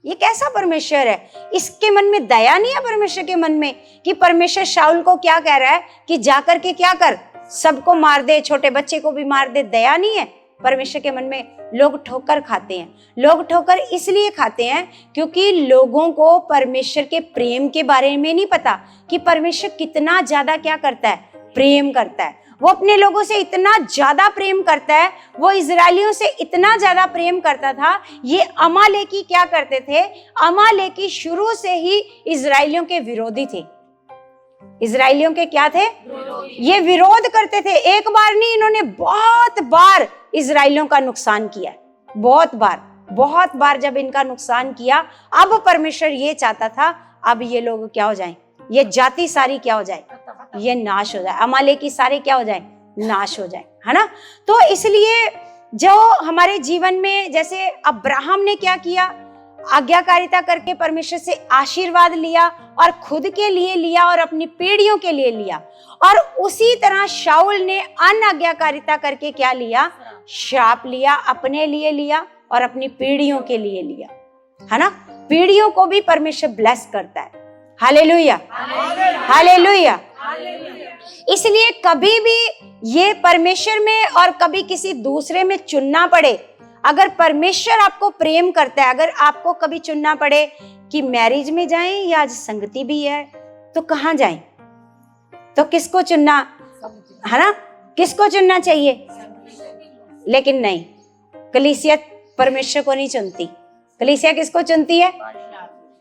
ये कैसा परमेश्वर है? इसके मन में दया नहीं है परमेश्वर के मन में कि परमेश्वर शाऊल को क्या कह रहा है कि जाकर के क्या कर? सबको मार दे, छोटे बच्चे को भी मार दे। दया नहीं है परमेश्वर के मन में। लोग ठोकर खाते हैं। लोग ठोकर इसलिए खाते हैं क्योंकि लोगों को परमेश्वर के प्रेम के बारे में नहीं पता कि परमेश्वर कितना ज्यादा क्या करता है? प्रेम करता है। वो अपने लोगों से इतना ज्यादा प्रेम करता है, वो इजरायलियों से इतना ज्यादा प्रेम करता था। ये अमालेकी क्या करते थे? अमालेकी शुरू से ही इजरायलियों के विरोधी थे। इजरायलियों के क्या थे? ये विरोध करते थे। एक बार नहीं, इन्होंने बहुत बार इजरायलियों का नुकसान किया, बहुत बार जब इनका नुकसान किया। अब परमेश्वर ये चाहता था अब ये लोग क्या हो जाएं? ये जाति सारी क्या हो जाए? ये नाश हो जाए। अमालेकी सारे क्या हो जाए? नाश हो जाए, है ना। तो इसलिए जो हमारे जीवन में, जैसे अब्राहम ने क्या किया? आज्ञाकारिता करके परमेश्वर से आशीर्वाद लिया और खुद के लिए लिया और अपनी पीढ़ियों के लिए लिया। और उसी तरह शाऊल ने अनाज्ञाकारिता करके क्या लिया? श्राप लिया, अपने लिए लिया और अपनी पीढ़ियों के लिए लिया, है ना। पीढ़ियों को भी परमेश्वर ब्लेस करता है। Hallelujah, hallelujah. इसलिए कभी भी ये परमेश्वर में और कभी किसी दूसरे में चुनना पड़े, अगर परमेश्वर आपको प्रेम करता है, अगर आपको कभी चुनना पड़े कि मैरिज में जाएं या आज संगति भी है, तो कहाँ जाएं? तो किसको चुनना है ना, किसको चुनना चाहिए? लेकिन नहीं, कलीसिया परमेश्वर को नहीं चुनती। कलीसिया किसको चुनती है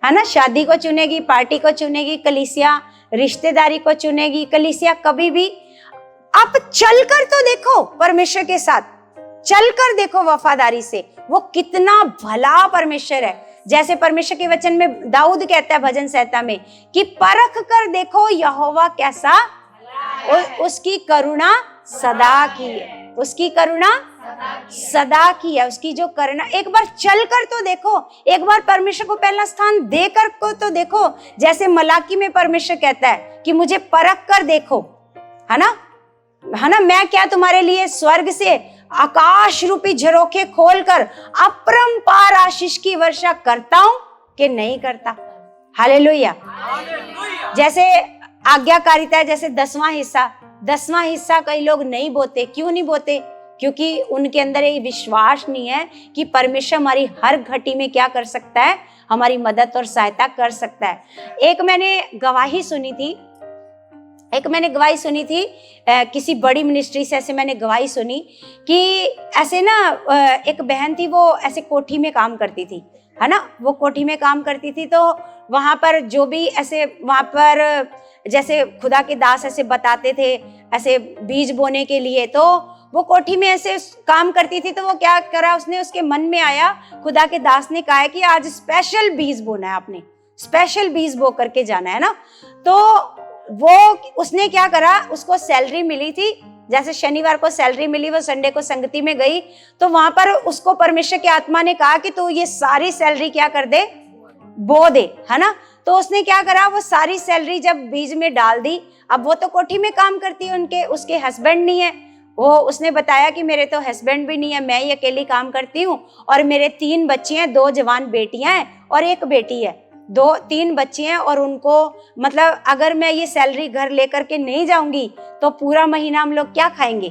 ना? शादी को चुनेगी, पार्टी को चुनेगी, कलीसिया रिश्तेदारी को चुनेगी। कलीसिया कभी भी, आप चलकर तो देखो परमेश्वर के साथ, चलकर देखो वफादारी से, वो कितना भला परमेश्वर है। जैसे परमेश्वर के वचन में दाऊद कहता है भजन संहिता में कि परख कर देखो यहोवा कैसा, उसकी करुणा सदा की है, उसकी करुणा सदा की है, उसकी जो करुणा। एक बार चलकर तो देखो, एक बार परमेश्वर को पहला स्थान देकर को तो देखो। जैसे मलाकी में परमेश्वर कहता है कि मुझे परख कर देखो, है ना, मैं क्या तुम्हारे लिए स्वर्ग से आकाश रूपी झरोखे खोलकर अपरंपार आशीष की वर्षा करता हूं कि नहीं करता। हालेलुया। जैसे आज्ञाकारिता है, जैसे 10वां हिस्सा कई लोग नहीं बोते। क्यों नहीं बोते? क्योंकि उनके अंदर ये विश्वास नहीं है कि परमेश्वर हमारी हर घटी में क्या कर सकता है, हमारी मदद और सहायता कर सकता है। एक मैंने गवाही सुनी थी किसी बड़ी मिनिस्ट्री से। ऐसे मैंने गवाही सुनी कि ऐसे ना एक बहन थी, वो ऐसे कोठी में काम करती थी, है ना, वो कोठी में काम करती थी। तो वहां पर जो भी ऐसे वहां पर जैसे खुदा के दास ऐसे बताते थे ऐसे बीज बोने के लिए, तो वो कोठी में ऐसे काम करती थी। तो वो क्या करा, उसने, उसके मन में आया, खुदा के दास ने कहा है कि आज स्पेशल बीज बोना है, आपने स्पेशल बीज बो करके जाना है ना। तो वो उसने क्या करा, उसको सैलरी मिली थी, जैसे शनिवार को सैलरी मिली, वो संडे को संगति में गई। तो वहां पर उसको परमेश्वर की आत्मा ने कहा कि तू ये सारी सैलरी क्या कर दे, बो दे, है ना। तो उसने क्या करा, वो सारी सैलरी जब बीज में डाल दी। अब वो तो कोठी में काम करती है, उसके हस्बैंड नहीं है। वो उसने बताया कि मेरे तो हस्बैंड भी नहीं है, मैं ही अकेली काम करती हूँ और मेरे 3 बच्चे हैं, 2 जवान बेटियां हैं और 1 बेटी है। 3 बच्चे हैं और उनको मतलब अगर मैं ये सैलरी घर लेकर के नहीं जाऊंगी तो पूरा महीना हम लोग क्या खाएंगे,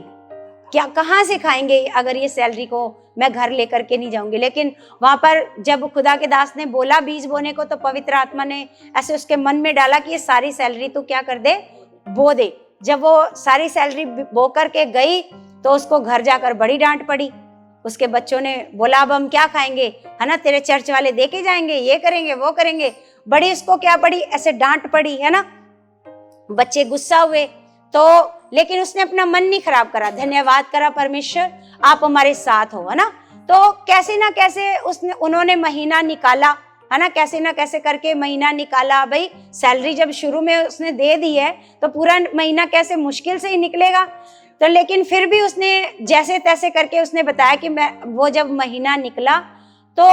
क्या कहाँ से खाएंगे अगर ये सैलरी को मैं घर लेकर के नहीं जाऊंगी। लेकिन वहां पर जब खुदा के दास ने बोला बीज बोने को, तो पवित्र आत्मा ने ऐसे उसके मन में डाला कि ये सारी सैलरी तू क्या कर दे, बो दे। जब वो सारी सैलरी बो करके गई तो उसको घर जाकर बड़ी डांट पड़ी। उसके बच्चों ने बोला अब हम क्या खाएंगे, है ना, तेरे चर्च वाले दे के जाएंगे, ये करेंगे वो करेंगे। बड़ी उसको क्या पड़ी, ऐसे डांट पड़ी, है ना। बच्चे गुस्सा हुए तो, लेकिन उसने अपना मन नहीं खराब करा, धन्यवाद करा, परमेश्वर आप हमारे साथ हो, है ना। तो कैसे ना कैसे उन्होंने महीना निकाला, है ना, कैसे ना कैसे करके महीना निकाला। भाई सैलरी जब शुरू में उसने दे दी है तो पूरा महीना कैसे मुश्किल से ही निकलेगा। तो लेकिन फिर भी उसने जैसे तैसे करके उसने बताया कि वो जब महीना निकला तो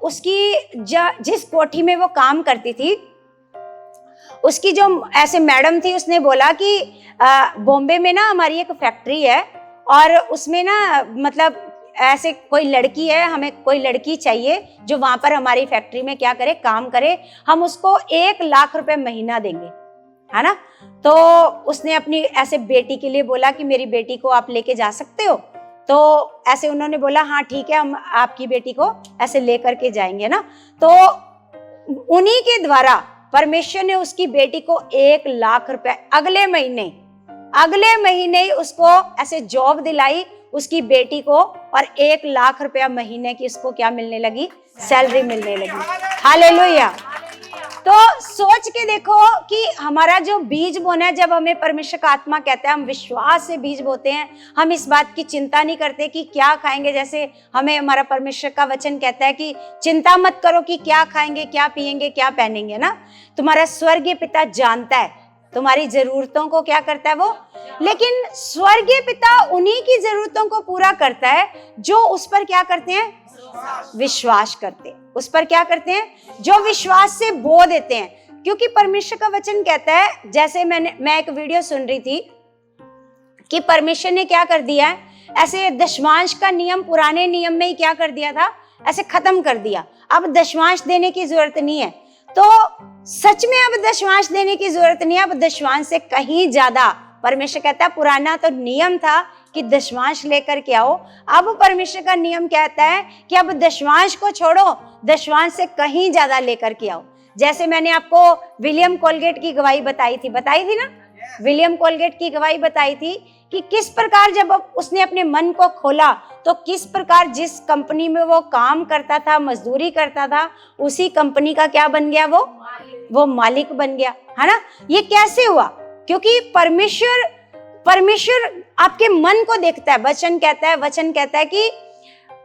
उसकी जिस कोठी में वो काम करती थी उसकी जो ऐसे मैडम थी, उसने बोला कि बॉम्बे में ना हमारी एक फैक्ट्री है और उसमें ना मतलब ऐसे कोई लड़की है, हमें कोई लड़की चाहिए जो वहां पर हमारी फैक्ट्री में क्या करे, काम करे, हम उसको 1 लाख रुपए महीना देंगे, है ना। तो उसने अपनी ऐसे बेटी के लिए बोला कि मेरी बेटी को आप लेके जा सकते हो। तो ऐसे उन्होंने बोला हाँ ठीक है, हम आपकी बेटी को ऐसे लेकर के जाएंगे ना। तो उन्हीं के द्वारा परमेश्वर ने उसकी बेटी को 1 लाख रुपए अगले महीने ही उसको ऐसे जॉब दिलाई उसकी बेटी को, और 1 लाख रुपया महीने की उसको क्या मिलने लगी, सैलरी मिलने लगी। हालेलुया। तो सोच के देखो कि हमारा जो बीज बोना है, जब हमें परमेश्वर का आत्मा कहता है हम विश्वास से बीज बोते हैं, हम इस बात की चिंता नहीं करते कि क्या खाएंगे। जैसे हमें हमारा परमेश्वर का वचन कहता है कि चिंता मत करो कि क्या खाएंगे, क्या पिएंगे, क्या पहनेंगे ना। तुम्हारा स्वर्गीय पिता जानता है तुम्हारी जरूरतों को, क्या करता है वो। लेकिन स्वर्गीय पिता उन्हीं की जरूरतों को पूरा करता है जो उस पर क्या करते हैं, विश्वास करते हैं। उस पर क्या करते हैं, जो विश्वास से बो देते हैं। क्योंकि परमेश्वर का वचन कहता है, जैसे मैं एक वीडियो सुन रही थी कि परमेश्वर ने क्या कर दिया है, ऐसे दशमांश का नियम पुराने नियम में ही क्या कर दिया था, ऐसे खत्म कर दिया। अब दशमांश देने की जरूरत नहीं है। तो सच में अब दशमांश देने की जरूरत नहीं है। अब दशमांश से कहीं ज्यादा परमेश्वर कहता है, पुराना तो नियम था कि दशमांश लेकर के आओ, अब परमेश्वर का नियम कहता है कि अब दशमांश को छोड़ो, दशमांश से कहीं ज्यादा लेकर के आओ। जैसे मैंने आपको विलियम कोलगेट की गवाही बताई थी ना, विलियम कोलगेट की गवाही बताई थी कि किस प्रकार जब उसने अपने मन को खोला तो किस प्रकार जिस कंपनी में वो काम करता था, मजदूरी करता था, उसी कंपनी का क्या बन गया, वो मालिक बन गया, है ना। ये कैसे हुआ? क्योंकि परमेश्वर आपके मन को देखता है। वचन कहता है कि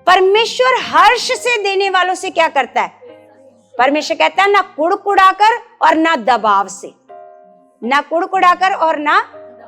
परमेश्वर हर्ष से देने वालों से क्या करता है? परमेश्वर कहता है ना कुड़कुड़ाकर और ना दबाव से, ना कुड़कुड़ाकर और ना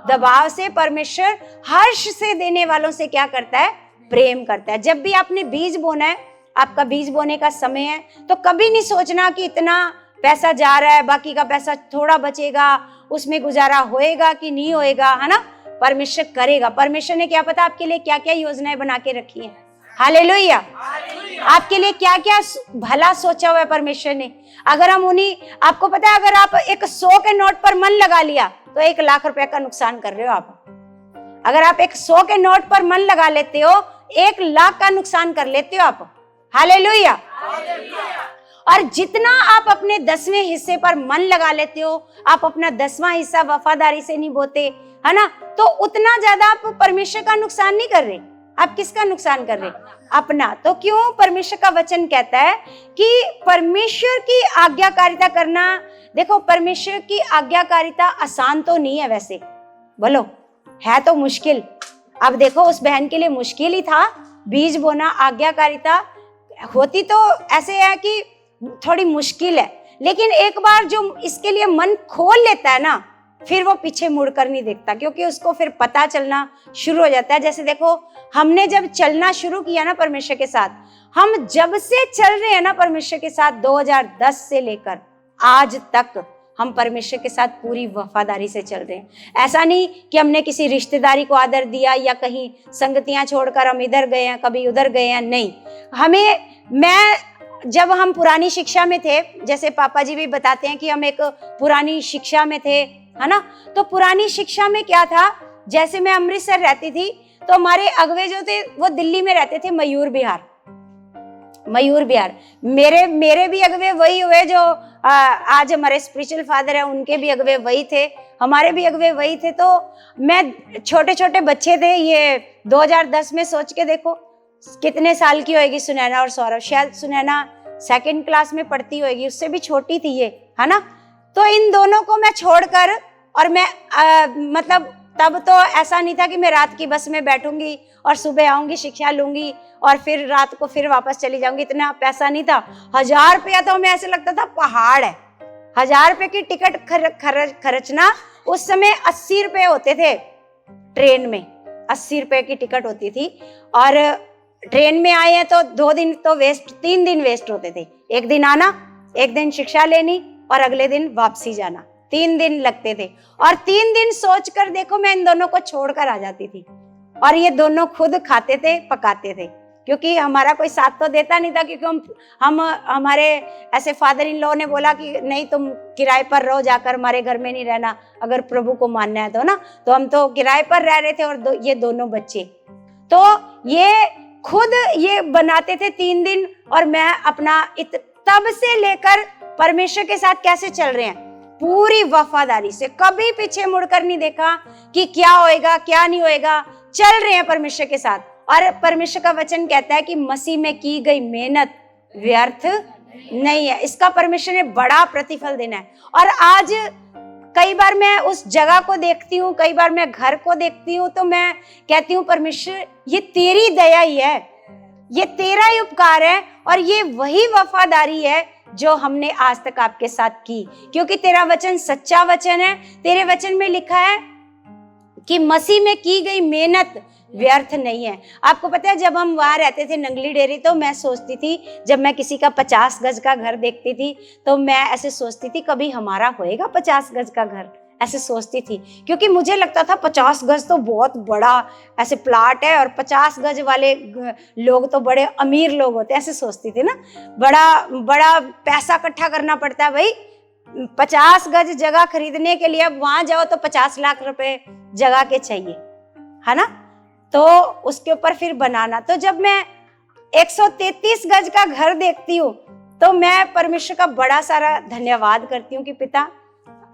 दबाव से, परमेश्वर हर्ष से देने वालों से क्या करता है? प्रेम करता है। जब भी आपने बीज बोना है, आपका बीज बोने का समय है, तो कभी नहीं सोचना कि इतना पैसा जा रहा है, बाकी का पैसा थोड़ा बचेगा, उसमें गुजारा होएगा कि नहीं होएगा, है ना। परमेश्वर करेगा। परमेश्वर ने क्या पता आपके लिए क्या क्या योजनाएं बना के रखी है। हालेलुया। आपके लिए क्या क्या भला सोचा हुआ है परमेश्वर ने। अगर हम आपको पता है, अगर आप एक 100 के नोट पर मन लगा लिया तो 1 लाख रुपए का नुकसान कर रहे हो आप। अगर आप एक 100 के नोट पर मन लगा लेते हो, 1 लाख का नुकसान कर लेते हो आप। हालेलुया। और जितना आप अपने 10वें हिस्से पर मन लगा लेते हो, आप अपना 10वां हिस्सा वफादारी से नहीं बोते, है ना, तो उतना ज्यादा आप परमेश्वर का नुकसान नहीं कर रहे। आप किसका नुकसान कर रहे? अपना। तो क्यों? परमेश्वर का वचन कहता है कि परमेश्वर की आज्ञाकारिता करना, देखो परमेश्वर की आज्ञाकारिता आसान तो नहीं है, वैसे बोलो है तो मुश्किल। अब देखो उस बहन के लिए मुश्किल ही था बीज बोना। आज्ञाकारिता होती तो ऐसे है कि थोड़ी मुश्किल है, लेकिन एक बार जो इसके लिए मन खोल लेता है ना, फिर वो पीछे मुड़कर नहीं देखता, क्योंकि उसको फिर पता चलना शुरू हो जाता है। जैसे देखो हमने जब चलना शुरू किया ना परमेश्वर के साथ, हम जब से चल रहे हैं ना परमेश्वर के साथ, 2010 से लेकर आज तक हम परमेश्वर के साथ पूरी वफादारी से चल रहे हैं। ऐसा नहीं कि हमने किसी रिश्तेदारी को आदर दिया या कहीं संगतियां छोड़कर हम इधर गए हैं, कभी उधर गए हैं, नहीं। जब हम पुरानी शिक्षा में थे, जैसे पापा जी भी बताते हैं कि हम एक पुरानी शिक्षा में थे, है ना, तो पुरानी शिक्षा में क्या था, जैसे मैं अमृतसर रहती थी तो हमारे अगवे जो थे वो दिल्ली में रहते थे, मयूर विहार। मेरे भी अगवे वही हुए जो आज हमारे स्पिरिचुअल फादर है, उनके भी अगवे वही थे, हमारे भी अगवे वही थे। तो मैं छोटे छोटे बच्चे थे, ये 2010 में सोच के देखो कितने साल की होगी सुनैना और सौरभ। शायद सुनैना 2nd क्लास में पढ़ती होगी, उससे भी छोटी थी ये, है ना। तो इन दोनों को मैं छोड़कर, और मैं मतलब तब तो ऐसा नहीं था कि मैं रात की बस में बैठूंगी और सुबह आऊंगी, शिक्षा लूंगी और फिर रात को फिर वापस चली जाऊंगी, इतना पैसा नहीं था। 1000 रुपया तो हमें ऐसे लगता था पहाड़ है। 1000 रुपए की टिकट खर्चना, उस समय 80 रुपए होते थे ट्रेन में, 80 रुपए की टिकट होती थी। और ट्रेन में आए हैं तो 2 दिन तो वेस्ट, 3 दिन वेस्ट होते थे। 1 दिन आना, 1 दिन शिक्षा लेनी और अगले दिन वापसी जाना, 3 दिन लगते थे। और 3 दिन सोचकर देखो मैं इन दोनों को छोड़कर आ जाती थी, और ये दोनों खुद खाते थे, पकाते थे, क्योंकि हमारा कोई साथ तो देता नहीं था। क्योंकि हमारे ऐसे फादर इन लॉ ने बोला कि नहीं तुम किराए पर रहो, जाकर हमारे घर में नहीं रहना, अगर प्रभु को मानना है तो ना। तो हम तो किराए पर रह रहे थे, और ये दोनों बच्चे तो ये खुद ये बनाते थे 3 दिन। और मैं अपना तब से लेकर परमेश्वर के साथ कैसे चल रहे हैं, पूरी वफादारी से, कभी पीछे मुड़कर नहीं देखा कि क्या होएगा क्या नहीं होएगा, चल रहे हैं परमेश्वर के साथ। और परमेश्वर का वचन कहता है कि मसीह में की गई मेहनत व्यर्थ नहीं है, इसका परमेश्वर ने बड़ा प्रतिफल देना है। और आज कई बार मैं उस जगह को देखती हूँ, कई बार मैं घर को देखती हूँ, तो मैं कहती हूँ परमेश्वर ये तेरी दया ही है, ये तेरा ही उपकार है, और ये वही वफादारी है जो हमने आज तक आपके साथ की, क्योंकि तेरा वचन सच्चा वचन है। तेरे वचन में लिखा है कि मसीह में की गई मेहनत व्यर्थ नहीं है। आपको पता है जब हम वहां रहते थे नंगली डेरी, तो मैं सोचती थी, जब मैं किसी का 50 गज का घर देखती थी तो मैं ऐसे सोचती थी कभी हमारा होएगा 50 गज का घर, ऐसे सोचती थी। क्योंकि मुझे लगता था 50 गज तो बहुत बड़ा ऐसे प्लाट है, और 50 गज वाले लोग तो बड़े अमीर लोग होते हैं, ऐसे सोचती थी ना। बड़ा पैसा इकट्ठा करना पड़ता है भाई, 50 गज जगह खरीदने के लिए अब वहां जाओ तो 50 लाख रुपए जगह के चाहिए, है ना। तो उसके ऊपर फिर बनाना, तो जब मैं 133 गज का घर देखती हूँ तो मैं परमेश्वर का बड़ा सारा धन्यवाद करती हूँ कि पिता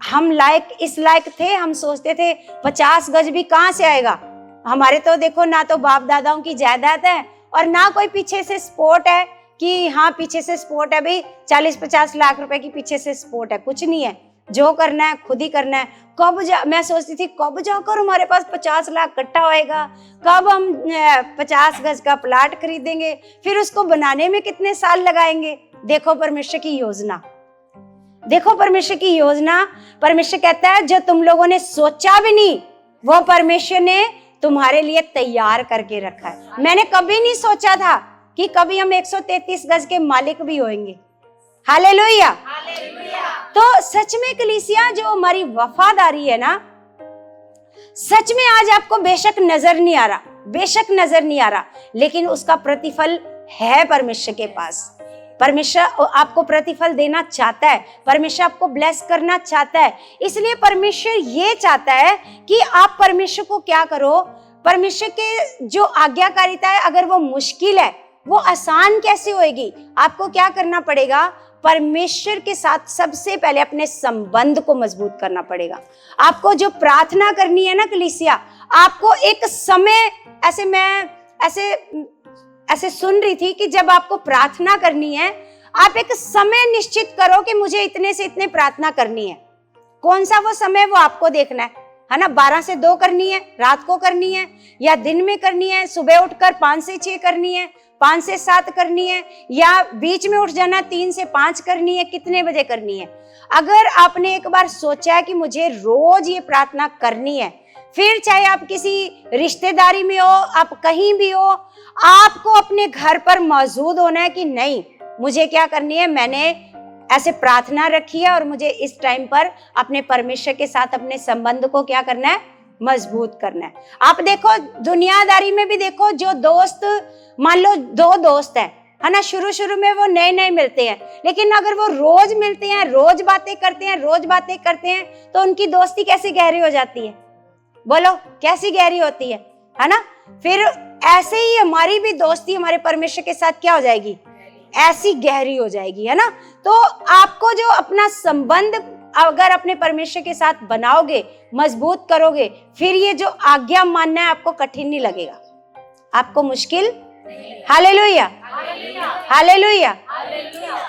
हम इस लायक थे, हम सोचते थे 50 गज भी कहाँ से आएगा। हमारे तो देखो ना तो बाप दादाओं की जायदाद है और ना कोई पीछे से सपोर्ट है कि हाँ पीछे से सपोर्ट है भाई 40-50 लाख रुपए की पीछे से सपोर्ट है, कुछ नहीं है। जो करना है खुद ही करना है। मैं सोचती थी कब जाकर हमारे पास 50 लाख इकट्ठा होएगा, कब हम 50 गज का प्लाट खरीदेंगे, फिर उसको बनाने में कितने साल लगाएंगे। देखो परमेश्वर की योजना, देखो परमेश्वर की योजना। परमेश्वर कहता है जो तुम लोगों ने सोचा भी नहीं वो परमेश्वर ने तुम्हारे लिए तैयार करके रखा है। मैंने कभी नहीं सोचा था कि कभी हम 133 गज के मालिक भी होंगे। हालेलुया। तो सच में कलीसिया जो हमारी वफादारी है ना, सच में आज आपको बेशक नजर नहीं आ रहा, बेशक नजर नहीं आ रहा, लेकिन उसका प्रतिफल है परमेश्वर के पास। परमेश्वर आपको प्रतिफल देना चाहता है, परमेश्वर आपको ब्लेस करना चाहता है। इसलिए परमेश्वर ये चाहता है कि आप परमेश्वर को क्या करो, परमेश्वर के जो आज्ञाकारिता है अगर वो मुश्किल है वो आसान कैसे होएगी। आपको क्या करना पड़ेगा, परमेश्वर के साथ सबसे पहले अपने संबंध को मजबूत करना पड़ेगा। आपको जो प्रार्थना करनी है ना कलीसिया, आपको एक समय मैं ऐसे सुन रही थी कि जब आपको प्रार्थना करनी है आप एक समय निश्चित करो कि मुझे इतने से इतने प्रार्थना करनी है। कौन सा वो समय वो आपको देखना है ना। 12 से 2 करनी है, रात को करनी है, या दिन में करनी है, सुबह उठकर 5 से 6 करनी है, 5 से 7 करनी है, या बीच में उठ जाना 3 से 5 करनी है, कितने बजे करनी है। अगर आपने एक बार सोचा है कि मुझे रोज ये प्रार्थना करनी है, फिर चाहे आप किसी रिश्तेदारी में हो, आप कहीं भी हो, आपको अपने घर पर मौजूद होना है कि नहीं मुझे क्या करनी है, मैंने ऐसे प्रार्थना रखी है और मुझे इस टाइम पर अपने परमेश्वर के साथ अपने संबंध को क्या करना है, मजबूत करना है। आप देखो दुनियादारी में भी देखो, जो दोस्त, मान लो 2 दोस्त हैं, है ना, शुरू में वो नए मिलते हैं, लेकिन अगर वो रोज मिलते हैं, रोज बातें करते हैं तो उनकी दोस्ती कैसी गहरी हो जाती है, बोलो कैसी गहरी होती है ना। फिर ऐसे ही हमारी भी दोस्ती हमारे परमेश्वर के साथ क्या हो जाएगी, ऐसी गहरी हो जाएगी, है ना। तो आपको जो अपना संबंध अगर अपने परमेश्वर के साथ बनाओगे, मजबूत करोगे, फिर ये जो आज्ञा मानना है आपको कठिन नहीं लगेगा, आपको मुश्किल। Hallelujah, hallelujah.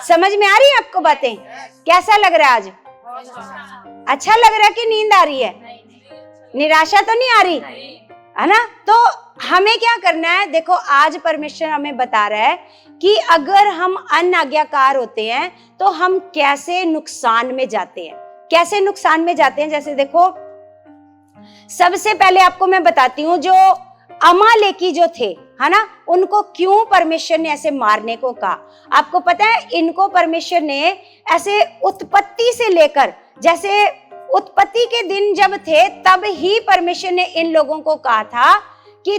समझ में आ रही है आपको बातें? कैसा लग रहा है आज? अच्छा लग रहा है कि नींद आ रही है? निराशा तो नहीं आ रही, है ना। तो हमें क्या करना है, देखो आज परमेश्वर हमें बता रहा है कि अगर हम अनाज्ञाकार होते हैं तो हम कैसे नुकसान में जाते हैं, कैसे नुकसान में जाते हैं। जैसे देखो, सबसे पहले आपको मैं बताती हूँ, जो अमालेकी जो थे, है ना, उनको क्यों परमेश्वर ने ऐसे मारने को कहा। आपको पता है, इनको परमेश्वर ने ऐसे उत्पत्ति से लेकर, जैसे उत्पत्ति के दिन जब थे तब ही परमेश्वर ने इन लोगों को कहा था कि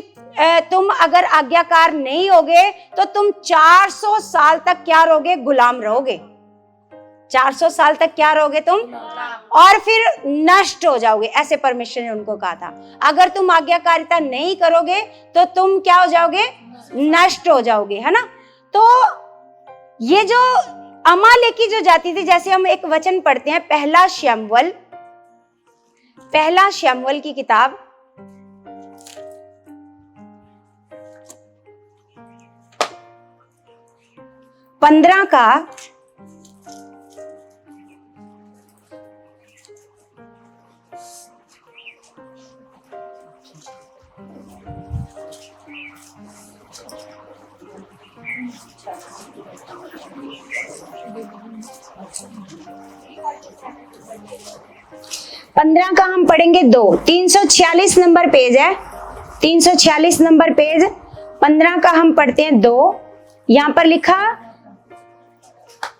तुम अगर आज्ञाकार नहीं होगे तो तुम 400 साल तक क्या रहोगे, गुलाम रहोगे। 400 साल तक क्या रहोगे तुम, और फिर नष्ट हो जाओगे, ऐसे परमेश्वर ने उनको कहा था। अगर तुम आज्ञाकारिता नहीं करोगे तो तुम क्या हो जाओगे, नष्ट हो जाओगे, है ना। तो ये जो अमालेकी जो जाति थी, जैसे हम एक वचन पढ़ते हैं, पहला शमूएल की किताब 15 का 15 का हम पढ़ेंगे 2, 346 नंबर पेज है, 346 नंबर पेज, 15 का हम पढ़ते हैं 2। यहां पर लिखा,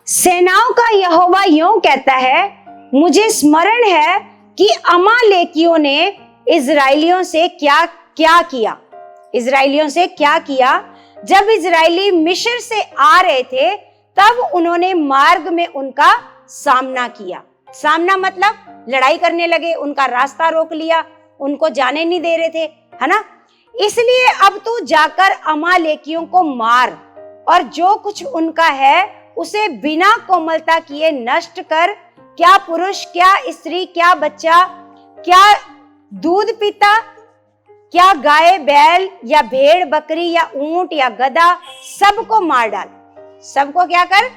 सेनाओं का यहोवा यूं कहता है, मुझे स्मरण है कि अमालेकियों ने इजराइलियों से क्या किया। इजराइलियों से क्या किया? जब इजराइली मिस्र से आ रहे थे तब उन्होंने मार्ग में उनका सामना किया। सामना मतलब लड़ाई करने लगे, उनका रास्ता रोक लिया, उनको जाने नहीं दे रहे थे, है ना। इसलिए अब तू जाकर अमालेकियों को मार और जो कुछ उनका है उसे बिना कोमलता किए नष्ट कर। क्या पुरुष, क्या स्त्री, क्या बच्चा, क्या दूध पीता, क्या गाय बैल या भेड़ बकरी या ऊंट या गधा, सबको मार डाल। सबको क्या कर?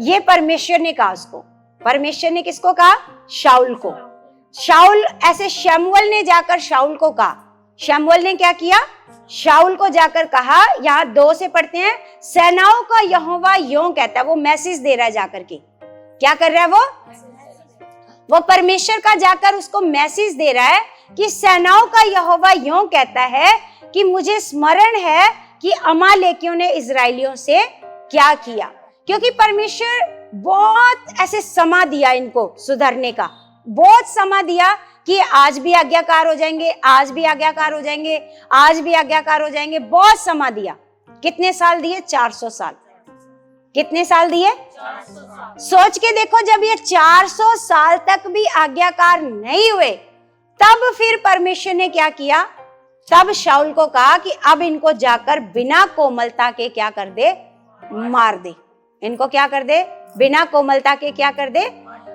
ये परमेश्वर ने कहा उसको। परमेश्वर ने किसको कहा? शाऊल को। शाऊल, ऐसे शमूएल ने जाकर शाऊल को कहा। शमूएल ने क्या किया? शाऊल को जाकर कहा, यहाँ 2 से पढ़ते हैं, सेनाओं का यहोवा यों कहता है। वो मैसेज दे रहा है जाकर के। क्या कर रहा है वो परमेश्वर का जाकर उसको मैसेज दे रहा है कि सेनाओं का यहोवा यों कहता है कि मुझे स्मरण है कि अमालेकियों ने इजराइलियों से क्या किया। क्योंकि परमेश्वर बहुत ऐसे समा दिया इनको सुधरने का, बहुत समा दिया कि आज भी आज्ञाकार हो जाएंगे, आज भी आज्ञाकार हो जाएंगे, आज भी आज्ञाकार हो जाएंगे। बहुत समा दिया। कितने साल दिए? 400 साल। कितने साल दिए? 400 साल। सोच के देखो, जब ये 400 साल तक भी आज्ञाकार नहीं हुए, तब फिर परमेश्वर ने क्या किया? तब शाऊल को कहा कि अब इनको जाकर बिना कोमलता के क्या कर दे? मार दे। इनको क्या कर दे? बिना कोमलता के क्या कर दे?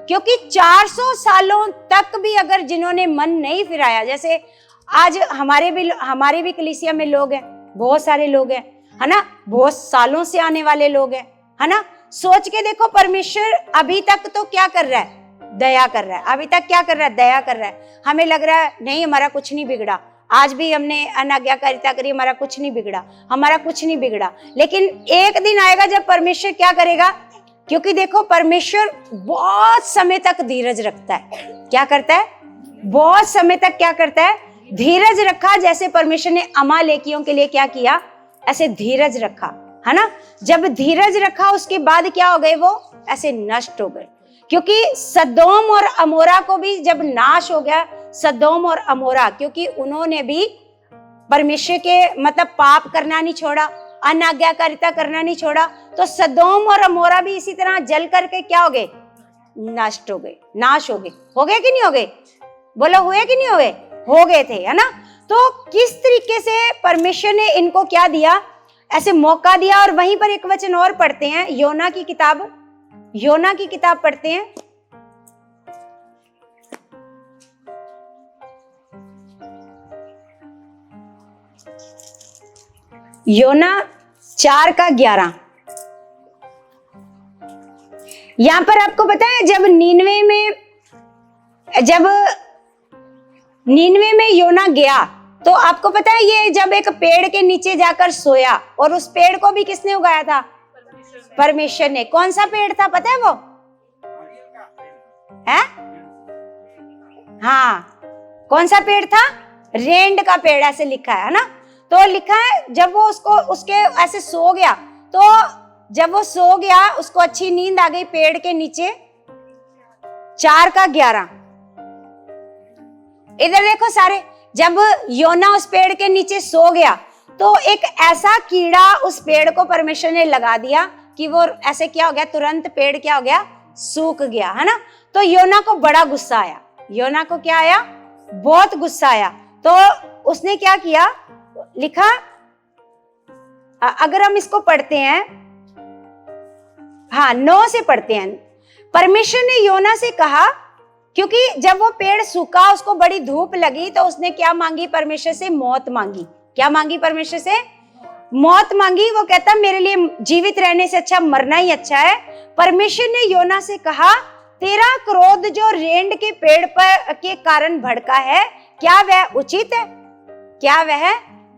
क्योंकि 400 सालों तक भी अगर जिन्होंने मन नहीं फिराया, जैसे आज हमारे भी कलीसिया में लोग हैं, बहुत सारे लोग हैं, है ना, बहुत सालों से आने वाले लोग हैं, है ना। सोच के देखो, परमेश्वर अभी तक तो क्या कर रहा है? दया कर रहा है। अभी तक क्या कर रहा है? दया कर रहा है। हमें लग रहा है नहीं, हमारा कुछ नहीं बिगड़ा, आज भी हमने अनाज्ञाकारिता करी, हमारा कुछ नहीं बिगड़ा, हमारा कुछ नहीं बिगड़ा। लेकिन एक दिन आएगा जब परमेश्वर क्या करेगा? क्योंकि देखो, परमेश्वर बहुत समय तक धीरज रखता है। क्या करता है? बहुत समय तक क्या करता है? धीरज रखा। जैसे परमेश्वर ने अमालेकियों के लिए क्या किया? ऐसे धीरज रखा, है ना। जब धीरज रखा, उसके बाद क्या हो गए? वो ऐसे नष्ट हो गए। क्योंकि सदोम और अमोरा को भी जब नाश हो गया, सदोम और अमोरा, क्योंकि उन्होंने भी परमेश्वर के मतलब पाप करना नहीं छोड़ा, अनाज्ञाकारिता करना नहीं छोड़ा, तो सदोम और अमोरा भी इसी तरह जल करके क्या हो गए? नष्ट हो गए, नाश हो गए। हो गए कि नहीं हो गए? बोलो, हुए कि नहीं हुए? हो गए थे, है ना। तो किस तरीके से परमेश्वर ने इनको क्या दिया? ऐसे मौका दिया। और वहीं पर एक वचन और पढ़ते हैं, योना की किताब पढ़ते हैं। योना 4:11। यहां पर आपको पता है, जब नीनवे में योना गया, तो आपको पता है ये जब एक पेड़ के नीचे जाकर सोया, और उस पेड़ को भी किसने उगाया था? परमेश्वर ने। कौन सा पेड़ था पता है वो? है? हाँ, कौन सा पेड़ था? रेंड का पेड़, ऐसे लिखा है ना। तो लिखा है, जब वो उसके ऐसे सो गया, तो जब वो सो गया, उसको अच्छी नींद आ गई पेड़ के नीचे। 4:11 इधर देखो सारे। जब योना उस पेड़ के नीचे सो गया, तो एक ऐसा कीड़ा उस पेड़ को परमेश्वर ने लगा दिया कि वो ऐसे क्या हो गया? तुरंत पेड़ क्या हो गया? सूख गया, है ना। तो योना को बड़ा गुस्सा आया। योना को क्या आया? बहुत गुस्सा आया। तो उसने क्या किया? लिखा, अगर हम इसको पढ़ते हैं, हाँ 9 से पढ़ते हैं। परमेश्वर ने योना से कहा, क्योंकि जब वो पेड़ सूखा, उसको बड़ी धूप लगी, तो उसने क्या मांगी? परमेश्वर से मौत मांगी। क्या मांगी? परमेश्वर से मौत मांगी। वो कहता, मेरे लिए जीवित रहने से अच्छा मरना ही अच्छा है। परमेश्वर ने योना से कहा, तेरा क्रोध जो रेंड के पेड़ पर के कारण भड़का है, क्या वह उचित है? क्या वह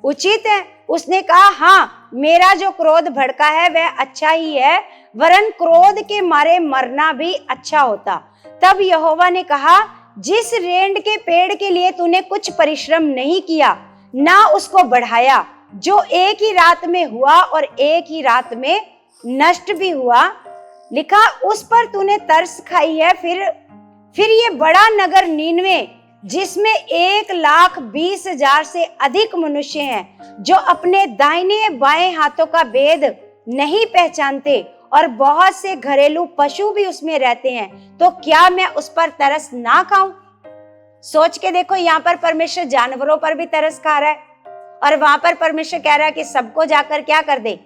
उचित है? उसने कहा, हाँ, मेरा जो क्रोध भड़का है वह अच्छा ही है, वरन क्रोध के मारे मरना भी अच्छा होता। तब यहोवा ने कहा, जिस रेंड के पेड़ के लिए तूने कुछ परिश्रम नहीं किया, ना उसको बढ़ाया, जो एक ही रात में हुआ और एक ही रात में नष्ट भी हुआ, लिखा, उस पर तूने तरस खाई है। फिर ये बड़ा नगर नीनवे, जिसमें 1,20,000 से अधिक मनुष्य हैं, जो अपने दाहिने बाएं हाथों का भेद नहीं पहचानते, और बहुत से घरेलू पशु भी उसमें रहते हैं, तो क्या मैं उस पर तरस ना खाऊं? सोच के देखो, यहाँ पर परमेश्वर जानवरों पर भी तरस खा रहा है, और वहां पर परमेश्वर कह रहा है कि सबको जाकर क्या कर दे?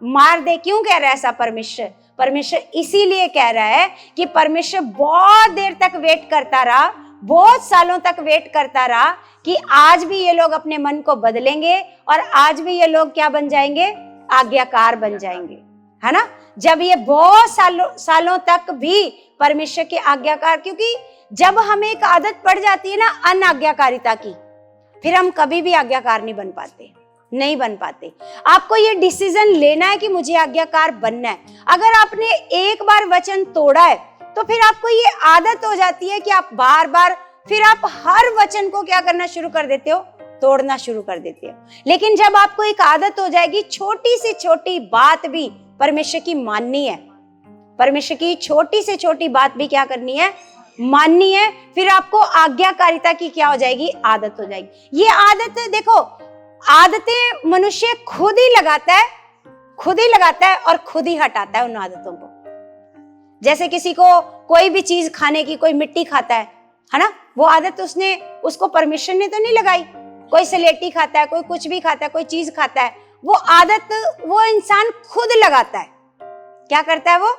मार दे। क्यों कह रहा है ऐसा परमेश्वर? परमेश्वर इसीलिए कह रहा है कि परमेश्वर बहुत देर तक वेट करता रहा, बहुत सालों तक वेट करता रहा कि आज भी ये लोग अपने मन को बदलेंगे और आज भी ये लोग क्या बन जाएंगे, आज्ञाकार बन जाएंगे, है ना। जब ये बहुत सालों तक भी परमेश्वर के आज्ञाकार, क्योंकि जब हमें एक आदत पड़ जाती है ना अनाज्ञाकारिता की, फिर हम कभी भी आज्ञाकार नहीं बन पाते। आपको ये डिसीजन लेना है कि मुझे आज्ञाकार बनना है। अगर आपने एक बार वचन तोड़ा है तो फिर आपको ये आदत हो जाती है कि आप बार बार फिर आप हर वचन को क्या करना शुरू कर देते हो, तोड़ना शुरू कर देते हो। लेकिन जब आपको एक आदत हो जाएगी, छोटी से छोटी बात भी परमेश्वर की माननी है, परमेश्वर की छोटी से छोटी बात भी क्या करनी है, माननी है, फिर आपको आज्ञाकारिता की क्या हो जाएगी, आदत हो जाएगी। ये आदत देखो, आदतें मनुष्य खुद ही लगाता है और खुद ही हटाता है उन आदतों को। जैसे किसी को कोई भी चीज खाने की, कोई मिट्टी खाता है ना, वो आदत उसको परमिशन ने तो नहीं लगाई। कोई सलेटी खाता है, कोई कुछ भी खाता है, कोई चीज खाता है, वो आदत वो इंसान खुद लगाता है। क्या करता है वो?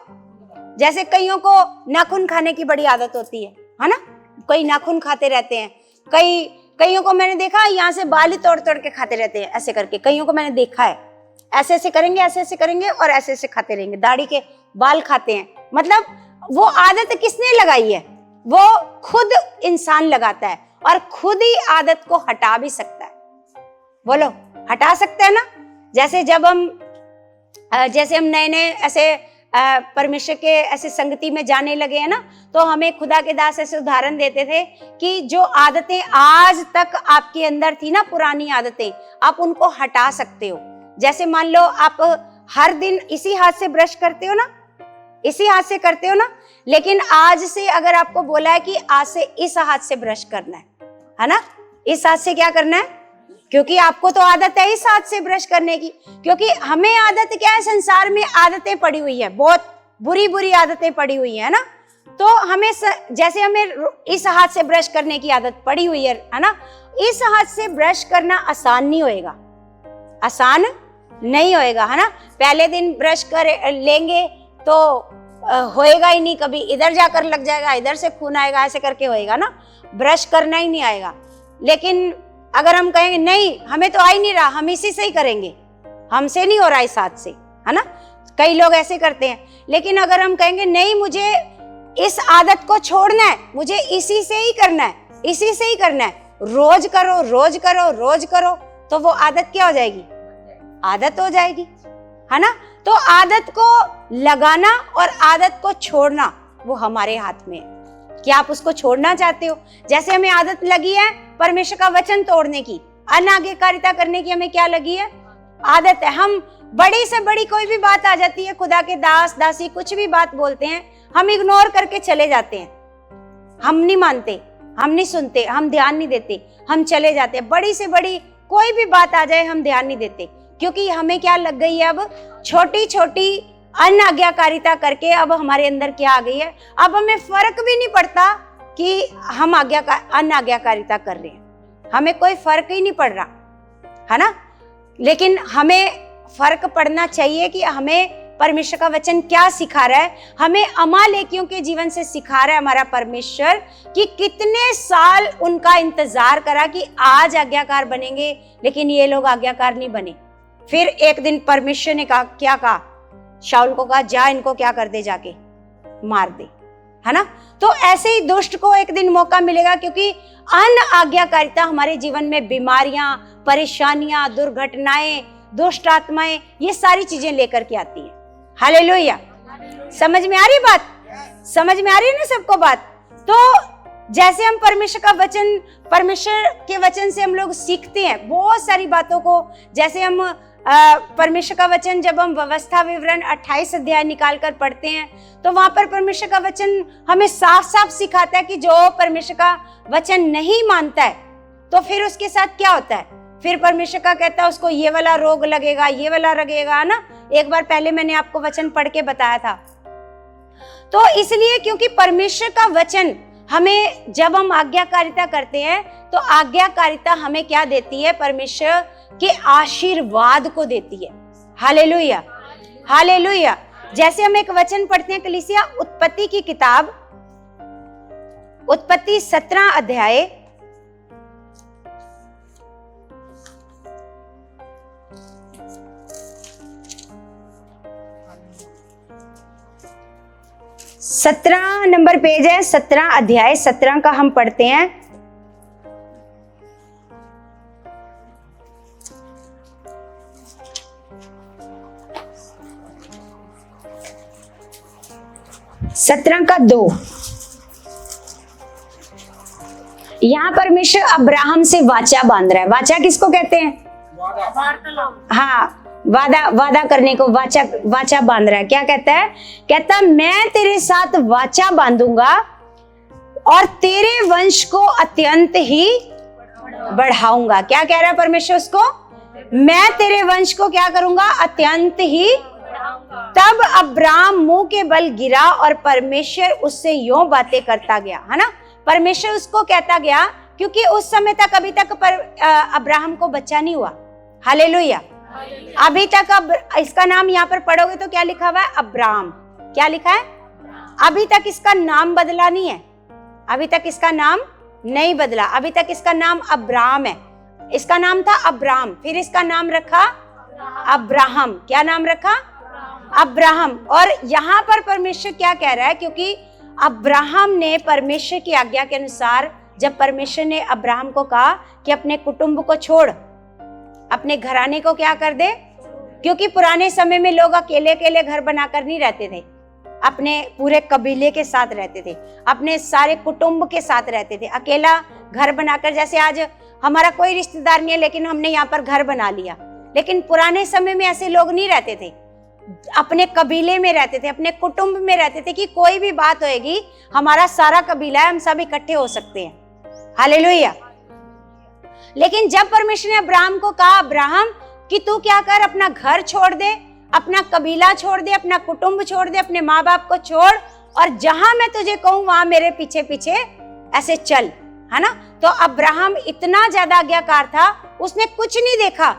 जैसे कईयों को नाखून खाने की बड़ी आदत होती है ना, कोई नाखून खाते रहते हैं। कईयों को मैंने देखा यहाँ से बाल ही तोड़ तोड़ के खाते रहते हैं, ऐसे करके। कईयों को मैंने देखा है ऐसे ऐसे करेंगे और ऐसे ऐसे खाते रहेंगे, दाढ़ी के बाल खाते हैं। मतलब वो आदत किसने लगाई है? वो खुद इंसान लगाता है और खुद ही आदत को हटा भी सकता है। बोलो, हटा सकते हैं ना। जैसे हम नए नए ऐसे परमेश्वर के ऐसे संगति में जाने लगे हैं ना, तो हमें खुदा के दास ऐसे उदाहरण देते थे कि जो आदतें आज तक आपके अंदर थी ना, पुरानी आदतें, आप उनको हटा सकते हो। जैसे मान लो आप हर दिन इसी हाथ से ब्रश करते हो ना, लेकिन आज से अगर आपको बोला है कि आज से इस हाथ से ब्रश करना है ना, इस हाथ से क्या करना है, क्योंकि आपको तो आदत है इस हाथ से ब्रश करने की। क्योंकि हमें आदत क्या है, संसार में आदतें पड़ी हुई है, बहुत बुरी बुरी आदतें पड़ी हुई है ना। तो हमें जैसे हमें इस हाथ से ब्रश करने की आदत पड़ी हुई है ना, इस हाथ से ब्रश करना आसान नहीं होएगा, है ना। पहले दिन ब्रश कर लेंगे तो होएगा ही नहीं, कभी इधर जाकर लग जाएगा, इधर से खून आएगा, ऐसे करके होएगा ना, ब्रश करना ही नहीं आएगा। लेकिन अगर हम कहेंगे नहीं, हमें तो आ ही नहीं रहा, हम इसी से ही करेंगे, हमसे नहीं हो रहा इस हाथ से, है ना, कई लोग ऐसे करते हैं। लेकिन अगर हम कहेंगे नहीं, मुझे इस आदत को छोड़ना है, मुझे इसी से ही करना है, रोज करो, तो वो आदत क्या हो जाएगी, आदत हो जाएगी, है ना। तो आदत को लगाना और आदत को छोड़ना वो हमारे हाथ में है। क्या आप उसको छोड़ना चाहते हो? जैसे हमें आदत लगी है परमेश्वर का वचन तोड़ने की, अनाज्ञाकारिता करने की, हमें क्या लगी है, आदत है। हम बड़ी से बड़ी कोई भी बात आ जाती है, खुदा के दास दासी कुछ भी बात बोलते हैं, हम इग्नोर करके चले जाते हैं, हम नहीं मानते, हम नहीं सुनते, हम ध्यान नहीं देते, हम चले जाते हैं। बड़ी से बड़ी कोई भी बात आ जाए हम ध्यान नहीं देते, क्योंकि हमें क्या लग गई है, अब छोटी छोटी अनाज्ञाकारिता करके अब हमारे अंदर क्या आ गई है, अब हमें फर्क भी नहीं पड़ता कि हम अनाज्ञाकारिता कर रहे हैं, हमें कोई फर्क ही नहीं पड़ रहा, है ना। लेकिन हमें फर्क पड़ना चाहिए कि हमें परमेश्वर का वचन क्या सिखा रहा है, हमें अमालेकियों के जीवन से सिखा रहा है हमारा परमेश्वर कि कितने साल उनका इंतजार करा कि आज आज्ञाकार बनेंगे, लेकिन ये लोग आज्ञाकार नहीं बने। फिर एक दिन परमेश्वर ने क्या कहा, शाऊल को कहा, जा इनको क्या कर दे, जाके मार दे, है ना। तो ऐसे ही दुष्ट को एक दिन मौका मिलेगा, क्योंकि अनाज्ञाकारिता हमारे जीवन में बीमारियां, परेशानियां, दुर्घटनाएं, दुष्ट आत्माएं, ये सारी चीजें लेकर के आती है। हालेलुया। समझ में आ रही बात? समझ में आ रही है ना सबको बात? तो जैसे हम परमेश्वर के वचन से हम लोग सीखते हैं बहुत सारी बातों को। जैसे हम परमेश्वर का वचन जब हम व्यवस्था विवरण 28 अध्याय निकाल कर पढ़ते हैं, तो वहां पर परमेश्वर का वचन हमें साफ साफ सिखाता है कि जो परमेश्वर का वचन नहीं मानता है, तो फिर उसके साथ क्या होता है, फिर परमेश्वर का कहता है उसको ये वाला रोग लगेगा, ये वाला लगेगा ना। एक बार पहले मैंने आपको वचन पढ़ के बताया था। तो इसलिए क्योंकि परमेश्वर का वचन हमें, जब हम आज्ञाकारिता करते हैं तो आज्ञाकारिता हमें क्या देती है, परमेश्वर के आशीर्वाद को देती है। Hallelujah, hallelujah. जैसे हम एक वचन पढ़ते हैं कलीसिया, उत्पत्ति की किताब, उत्पत्ति 17 अध्याय 17 नंबर पेज है, 17 अध्याय 17 का हम पढ़ते हैं। सत्रह का 2। यहां परमेश्वर अब्राहम से वाचा बांध रहा है। वाचा किसको कहते हैं? हाँ, वादा करने को वाचा बांध रहा है। क्या कहता है? कहता मैं तेरे साथ वाचा बांधूंगा और तेरे वंश को अत्यंत ही बढ़ाऊंगा। क्या कह रहा है परमेश्वर उसको? मैं तेरे वंश को क्या करूंगा? अत्यंत ही। तब अब्राहम मुंह के बल गिरा और परमेश्वर उससे यूं बातें करता गया, है ना। परमेश्वर उसको कहता गया, क्योंकि उस समय तक अभी तक अब्राहम को बच्चा नहीं हुआ। हालेलुया। अभी तक अब इसका नाम यहाँ पर पढ़ोगे तो क्या लिखा हुआ है? अब्राहम। क्या लिखा है? अभी तक इसका नाम बदला नहीं है। अभी तक इसका नाम नहीं बदला। अभी तक इसका नाम अब्राहम है। इसका नाम था अब्राहम, फिर इसका नाम रखा अब्राहम। क्या नाम रखा? अब्राहम। और यहाँ पर परमेश्वर क्या कह रहा है? क्योंकि अब्राहम ने परमेश्वर की आज्ञा के अनुसार, जब परमेश्वर ने अब्राहम को कहा कि अपने कुटुंब को छोड़, अपने घराने को क्या कर दे, क्योंकि पुराने समय में लोग अकेले अकेले घर बनाकर नहीं रहते थे, अपने पूरे कबीले के साथ रहते थे, अपने सारे कुटुंब के साथ रहते थे। अकेला घर बनाकर, जैसे आज हमारा कोई रिश्तेदार नहीं है लेकिन हमने यहाँ पर घर बना लिया, लेकिन पुराने समय में ऐसे लोग नहीं रहते थे। अपने कबीले में रहते थे, अपने कुटुंब में रहते थे कि कोई भी बात होएगी, हमारा सारा कबीला है, हम सब इकट्ठे हो सकते हैं। हालेलुया। लेकिन जब परमेश्वर ने अब्राहम को कहा, अब्राहम कि तू क्या कर, अपना घर छोड़ दे, अपना कबीला छोड़ दे, अपना कुटुंब छोड़ दे, अपने माँ बाप को छोड़, और जहां मैं तुझे कहूं वहां मेरे पीछे पीछे ऐसे चल, है ना। तो अब्राहम इतना ज्यादा आज्ञाकार था, उसने कुछ नहीं देखा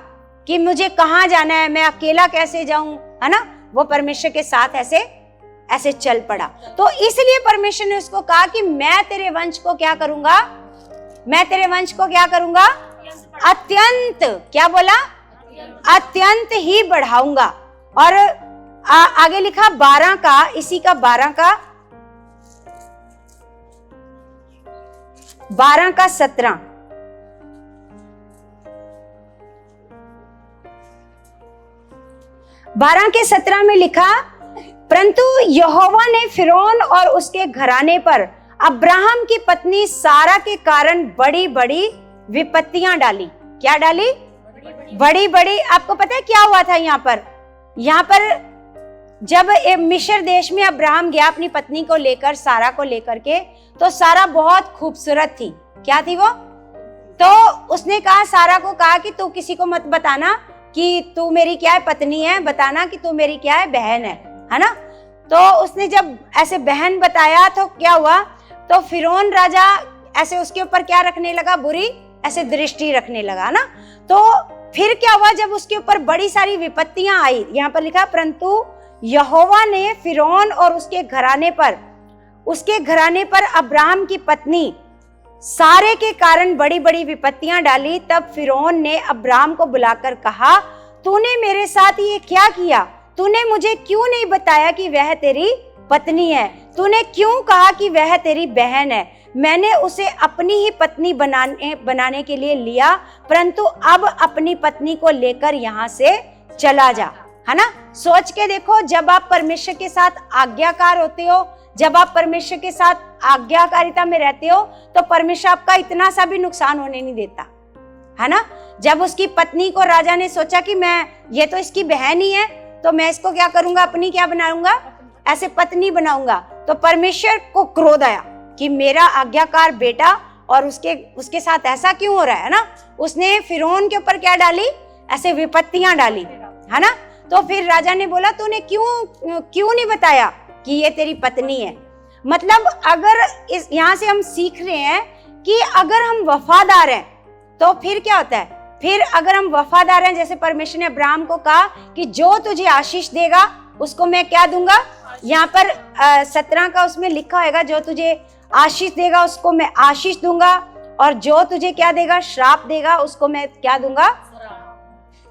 कि मुझे कहाँ जाना है, मैं अकेला कैसे जाऊं, है ना। वो परमेश्वर के साथ ऐसे चल पड़ा। तो इसलिए परमेश्वर ने उसको कहा कि मैं तेरे वंश को क्या करूंगा? मैं तेरे वंश को क्या करूंगा? अत्यंत, क्या बोला? अत्यंत ही बढ़ाऊंगा। और आगे लिखा 12 का, इसी का 12 का 17। 12 के 17 में लिखा, परंतु यहोवा ने फिरौन और उसके घराने पर अब्राहम की पत्नी सारा के कारण बड़ी बड़ी विपत्तियां डाली। क्या डाली? बड़ी बड़ी। आपको पता है क्या हुआ था यहाँ पर जब मिस्र देश में अब्राहम गया अपनी पत्नी को लेकर, सारा को लेकर के, तो सारा बहुत खूबसूरत थी। क्या थी वो? तो उसने कहा, सारा को कहा कि तू किसी को मत बताना कि तू मेरी क्या है, पत्नी है, बताना कि तू मेरी क्या है, बहन है ना। तो उसने जब ऐसे बहन बताया तो क्या हुआ, तो फिरौन राजा ऐसे उसके ऊपर क्या रखने लगा, बुरी ऐसे दृष्टि रखने लगा ना। तो फिर क्या हुआ, जब उसके ऊपर बड़ी सारी विपत्तियां आई, यहाँ पर लिखा, परंतु यहोवा ने फिरौन और उसके घराने पर अब्राहम की पत्नी सारे के कारण बड़ी बड़ी विपत्तियां डाली। तब फिरौन ने अब्राहम को बुलाकर कहा, तूने मेरे साथ ये क्या किया? तूने मुझे क्यों नहीं बताया कि वह तेरी पत्नी है? तूने क्यों कहा कि वह तेरी बहन है? मैंने उसे अपनी ही पत्नी बनाने के लिए लिया, परंतु अब अपनी पत्नी को लेकर यहाँ से चला जा, है ना। सोच के देखो, जब आप परमेश्वर के साथ आज्ञाकार होते हो, जब आप परमेश्वर के साथ आज्ञाकारिता में रहते हो, तो परमेश्वर आपका इतना सा भी नुकसान होने नहीं देता, है ना। जब उसकी पत्नी को राजा ने सोचा कि ये तो इसकी बहन ही है, तो मैं इसको क्या करूंगा, अपनी क्या बनाऊंगा, ऐसे पत्नी बनाऊंगा। तो परमेश्वर को क्रोध आया कि मेरा आज्ञाकार बेटा और उसके साथ ऐसा क्यों हो रहा है ना। उसने फिरौन के ऊपर क्या डाली, ऐसे विपत्तियां डाली, है ना। तो फिर राजा ने बोला, तूने क्यों नहीं बताया कि ये तेरी पत्नी है? मतलब अगर यहाँ से हम सीख रहे हैं कि अगर हम वफादार हैं तो फिर क्या होता है, फिर अगर हम वफादार हैं, जैसे परमेश्वर ने अब्राहम को कहा कि जो तुझे आशीष देगा उसको मैं क्या दूंगा, यहाँ पर 17 का उसमें लिखा होगा, जो तुझे आशीष देगा उसको मैं आशीष दूंगा, और जो तुझे क्या देगा, श्राप देगा, उसको मैं क्या दूंगा,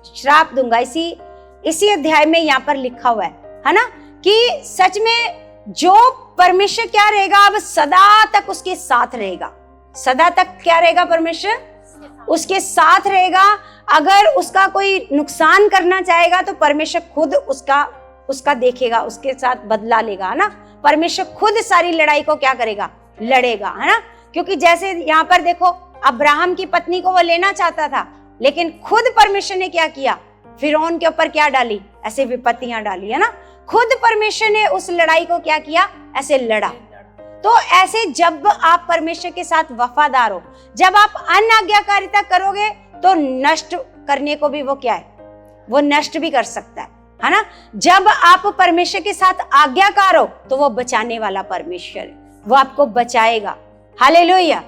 श्राप दूंगा। इसी अध्याय में यहाँ पर लिखा हुआ है ना, कि सच में जो परमेश्वर क्या रहेगा, अब सदा तक उसके साथ रहेगा। सदा तक क्या रहेगा, परमेश्वर उसके साथ रहेगा। अगर उसका कोई नुकसान करना चाहेगा तो परमेश्वर खुद उसका देखेगा, उसके साथ बदला लेगा, है ना। परमेश्वर खुद सारी लड़ाई को क्या करेगा, लड़ेगा, है ना। क्योंकि जैसे यहाँ पर देखो, अब्राहम की पत्नी को वो लेना चाहता था, लेकिन खुद परमेश्वर ने क्या किया, फिरौन के ऊपर क्या डाली, ऐसे विपत्तियां डाली, है ना। खुद परमेश्वर ने उस लड़ाई को क्या किया, ऐसे लड़ा। तो ऐसे जब आप परमेश्वर के साथ वफादार हो, जब आप अनाज्ञाकारिता करोगे तो नष्ट करने को भी वो क्या है, वो नष्ट भी कर सकता है ना। जब आप परमेश्वर के साथ आज्ञाकार हो तो वो बचाने वाला परमेश्वर है, वो आपको बचाएगा। हालेलुया।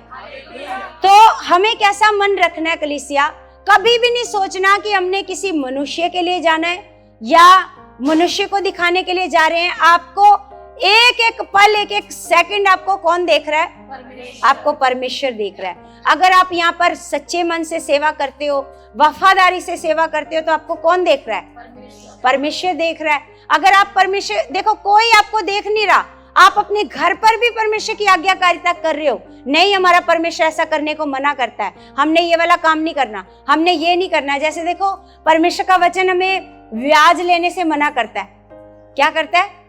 तो हमें कैसा मन रखना है कलीसिया, कभी भी नहीं सोचना कि हमने किसी मनुष्य के लिए जाना है या मनुष्य को दिखाने के लिए जा रहे हैं। आपको एक एक पल, एक एक सेकंड आपको कौन देख रहा है, आपको परमेश्वर देख रहा है। अगर आप यहाँ पर सच्चे मन से सेवा करते हो, वफादारी से सेवा करते हो, तो आपको कौन देख रहा है, परमेश्वर देख रहा है। अगर आप परमेश्वर देखो, कोई आपको देख नहीं रहा, आप अपने घर पर भी परमेश्वर की आज्ञाकारिता कर रहे हो, नहीं हमारा परमेश्वर ऐसा करने को मना करता है, हमने ये वाला काम नहीं करना, हमने ये नहीं करना है। जैसे देखो, परमेश्वर का वचन हमें ब्याज लेने से मना करता है। क्या करता है,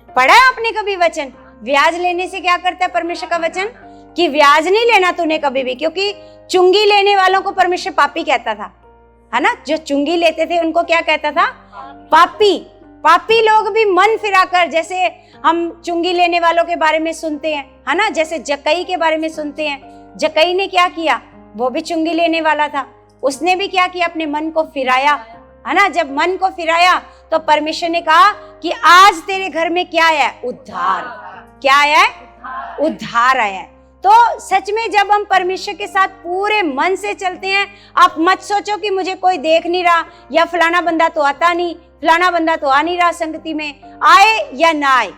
पढ़ा है आपने कभी वचन, ब्याज लेने से क्या करता है परमेश्वर का वचन, कि ब्याज नहीं लेना तूने कभी भी, क्योंकि चुंगी लेने वालों को परमेश्वर पापी कहता था, है ना। जो चुंगी लेते थे उनको क्या कहता था, पापी। पापी लोग भी मन फिराकर, जैसे हम चुंगी लेने वालों के बारे में सुनते हैं, है ना, जैसे जक्कई के बारे में सुनते हैं। जक्कई ने क्या किया, वो भी चुंगी लेने वाला था, उसने भी क्या किया, अपने मन को फिराया, है ना। जब मन को फिराया तो परमेश्वर ने कहा कि आज तेरे घर में क्या आया है, उद्धार। क्या आया है, उद्धार आया है। तो सच में जब हम परमेश्वर के साथ पूरे मन से चलते हैं, आप मत सोचो कि मुझे कोई देख नहीं रहा, या फलाना बंदा तो आता नहीं, फलाना बंदा तो आ नहीं रहा संगति में, आए या ना आए,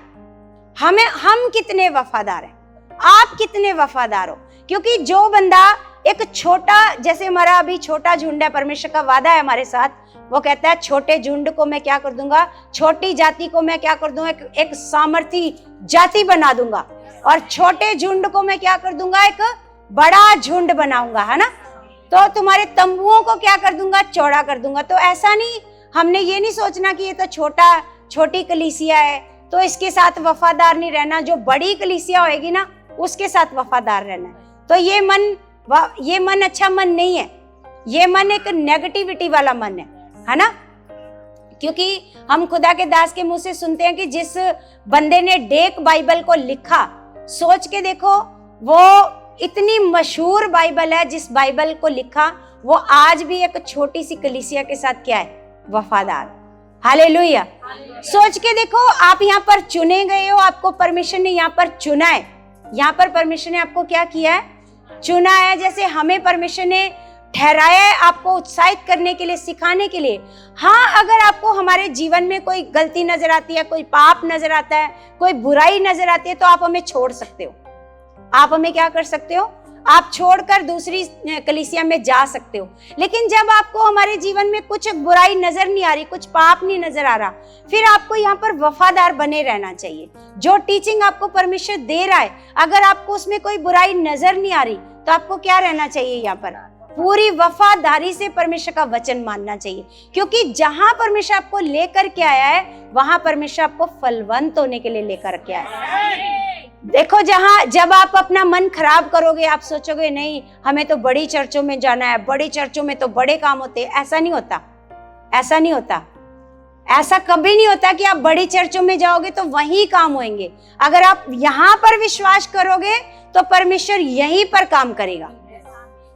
हम कितने वफादार हैं, आप कितने वफादार हो। क्योंकि जो बंदा एक छोटा, जैसे हमारा अभी छोटा झुंड है, परमेश्वर का वादा है हमारे साथ, वो कहता है छोटे झुंड को मैं क्या कर दूंगा, छोटी जाति को मैं क्या कर दूंगा, एक सामर्थी जाति बना दूंगा, और छोटे झुंड को मैं क्या कर दूंगा, एक बड़ा झुंड बनाऊंगा, है ना। तो तुम्हारे तंबुओं को क्या कर दूंगा, चौड़ा कर दूंगा। तो ऐसा नहीं, हमने ये नहीं सोचना कि ये तो छोटी कलीसिया है तो इसके साथ वफादार नहीं रहना, जो बड़ी कलीसिया होएगी ना उसके साथ वफादार रहना है। तो ये मन अच्छा मन नहीं है, ये मन एक नेगेटिविटी वाला मन है ना। क्योंकि हम खुदा के दास के मुंह से सुनते हैं कि जिस बंदे ने डेक बाइबल को लिखा, सोच के देखो, वो इतनी मशहूर बाइबल है, जिस बाइबल को लिखा वो आज भी एक छोटी सी कलीसिया के साथ क्या है, वफादार। हालेलुया। सोच के देखो, आप यहाँ पर चुने गए हो, आपको परमेश्वर ने यहाँ पर चुना है, यहाँ पर परमेश्वर ने आपको क्या किया है, चुना है। जैसे हमें परमेश्वर ने ठहराया है आपको उत्साहित करने के लिए, सिखाने के लिए। हाँ, अगर आपको हमारे जीवन में कोई गलती नजर आती है, कोई पाप नजर आता है, कोई बुराई नजर आती है, तो आप हमें छोड़ सकते हो। आप हमें क्या कर सकते हो, आप छोड़कर दूसरी कलीसिया में जा सकते हो। लेकिन जब आपको हमारे जीवन में कुछ बुराई नजर नहीं आ रही, कुछ पाप नहीं नजर आ रहा, फिर आपको यहाँ पर वफादार बने रहना चाहिए। जो टीचिंग आपको परमेश्वर दे रहा है, अगर आपको उसमें कोई बुराई नजर नहीं आ रही, तो आपको क्या रहना चाहिए, यहाँ पर पूरी वफादारी से परमेश्वर का वचन मानना चाहिए। क्योंकि जहां परमेश्वर आपको लेकर के आया है, वहां परमेश्वर आपको फलवंत होने के लिए लेकर के आया है। देखो, जब आप अपना मन खराब करोगे, आप सोचोगे नहीं हमें तो बड़ी चर्चों में जाना है, बड़ी चर्चों में तो बड़े काम होते हैं, ऐसा नहीं होता, ऐसा नहीं होता, ऐसा कभी नहीं होता कि आप बड़ी चर्चों में जाओगे तो वहीं काम होंगे। अगर आप यहाँ पर विश्वास करोगे तो परमेश्वर यहीं पर काम करेगा।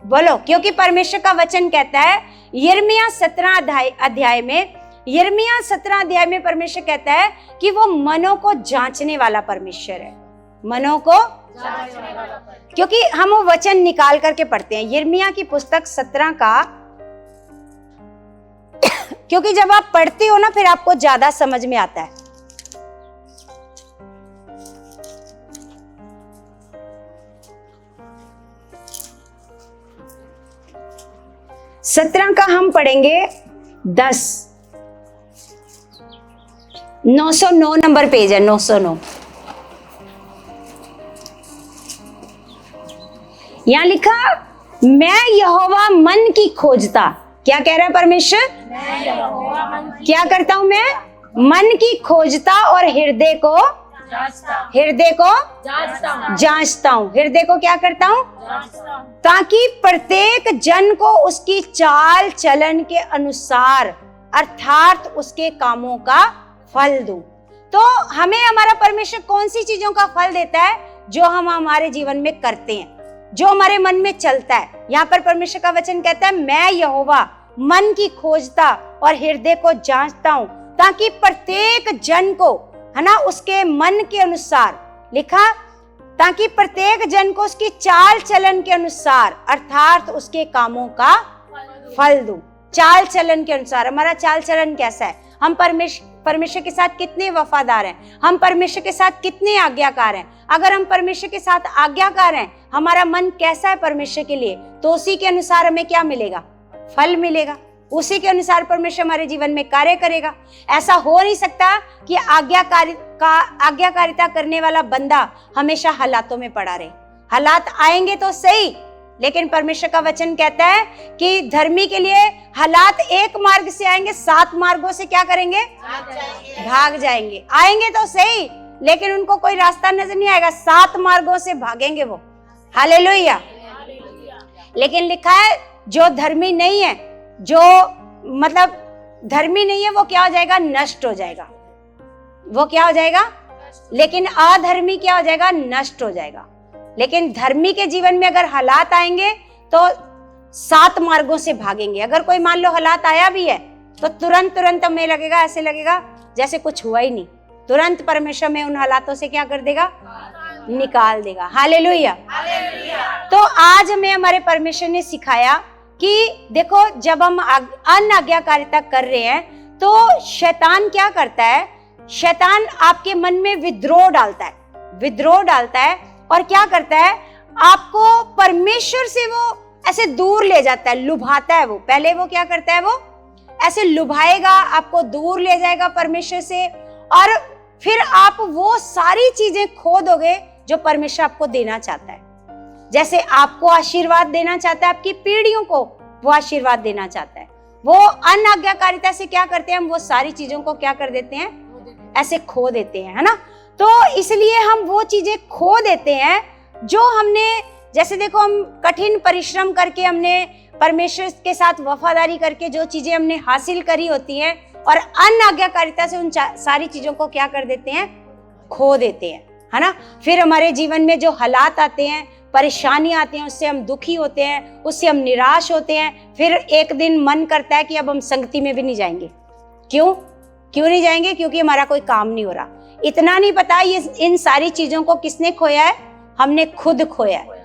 बोलो, क्योंकि परमेश्वर का वचन कहता है, यिर्मयाह 17 अध्याय में परमेश्वर कहता है कि वो मनों को जांचने वाला परमेश्वर है, मनों को जांचने वाला। क्योंकि हम वो वचन निकाल करके पढ़ते हैं, यिर्मयाह की पुस्तक 17 का क्योंकि जब आप पढ़ते हो ना फिर आपको ज्यादा समझ में आता है। सत्रह का हम पढ़ेंगे 10। 909 नंबर पेज है, 909। यहां लिखा, मैं यहोवा मन की खोजता। क्या कह रहा है परमेश्वर? क्या करता हूं मैं? मन की खोजता और हृदय को जांचता हूं। हृदय को क्या करता हूं? ताकि प्रत्येक जन को उसकी चाल चलन के अनुसार अर्थात उसके कामों का फल दूं। तो हमें हमारा परमेश्वर कौन सी चीजों का फल देता है? जो हम हमारे जीवन में करते हैं, जो हमारे मन में चलता है। यहाँ पर परमेश्वर का वचन कहता है, मैं यहोवा मन की खोजता और हृदय को जांचता हूं, ताकि प्रत्येक जन को, है ना, उसके मन के अनुसार लिखा, ताकि प्रत्येक जन को उसकी चाल चलन के अनुसार अर्थात उसके कामों का फल दूं। चाल चलन के अनुसार हमारा चाल चलन कैसा है? हम परमेश्वर के साथ कितने वफादार हैं? हम परमेश्वर के साथ कितने आज्ञाकार हैं? अगर हम परमेश्वर के साथ आज्ञाकार हैं, हमारा मन कैसा है परमेश्वर के लिए, तो उसी के अनुसार हमें क्या मिलेगा? फल मिलेगा। उसी के अनुसार परमेश्वर हमारे जीवन में कार्य करेगा। ऐसा हो नहीं सकता कि आज्ञाकारिता करने वाला बंदा हमेशा हालातों में पड़ा रहे। हालात आएंगे तो सही, लेकिन परमेश्वर का वचन कहता है कि धर्मी के लिए हालात एक मार्ग से आएंगे, 7 मार्गों से क्या करेंगे? भाग जाएंगे। आएंगे तो सही, लेकिन उनको कोई रास्ता नजर नहीं आएगा, 7 मार्गों से भागेंगे वो। हालेलुया। लेकिन लिखा है, जो धर्मी नहीं है, जो मतलब धर्मी नहीं है, वो क्या हो जाएगा? नष्ट हो जाएगा। वो क्या हो जाएगा? लेकिन अधर्मी क्या हो जाएगा? नष्ट हो जाएगा। लेकिन धर्मी के जीवन में अगर हालात आएंगे तो 7 मार्गों से भागेंगे। अगर कोई मान लो हालात आया भी है तो तुरंत हमें लगेगा, ऐसे लगेगा जैसे कुछ हुआ ही नहीं। तुरंत परमेश्वर में उन हालातों से क्या कर देगा? निकाल देगा। हालेलुया। तो आज हमें हमारे परमेश्वर ने सिखाया कि देखो, जब हम अनाज्ञाकारिता कर रहे हैं तो शैतान क्या करता है? शैतान आपके मन में विद्रोह डालता है और क्या करता है? आपको परमेश्वर से वो ऐसे दूर ले जाता है, लुभाता है। वो पहले वो क्या करता है? वो ऐसे लुभाएगा, आपको दूर ले जाएगा परमेश्वर से, और फिर आप वो सारी चीजें खो दोगे जो परमेश्वर आपको देना चाहता है। जैसे आपको आशीर्वाद देना चाहता है, आपकी पीढ़ियों को वो आशीर्वाद देना चाहता है। वो अनाज्ञाकारिता से क्या करते हैं? हम वो सारी चीजों को क्या कर देते हैं? ऐसे खो देते हैं, है ना। तो इसलिए हम वो चीजें खो देते हैं जो हमने, जैसे देखो, हम कठिन परिश्रम करके, हमने परमेश्वर के साथ वफादारी करके जो चीजें हमने हासिल करी होती हैं, और अनाज्ञाकारिता से उन सारी चीजों को क्या कर देते हैं? खो देते हैं, है ना। फिर हमारे जीवन में जो हालात आते हैं, परेशानियां आती हैं, उससे हम दुखी होते हैं, उससे हम निराश होते हैं। फिर एक दिन मन करता है कि अब हम संगति में भी नहीं जाएंगे। क्यों नहीं जाएंगे? क्योंकि हमारा कोई काम नहीं हो रहा। इतना नहीं पता ये इन सारी चीजों को किसने खोया है? हमने खुद खोया है।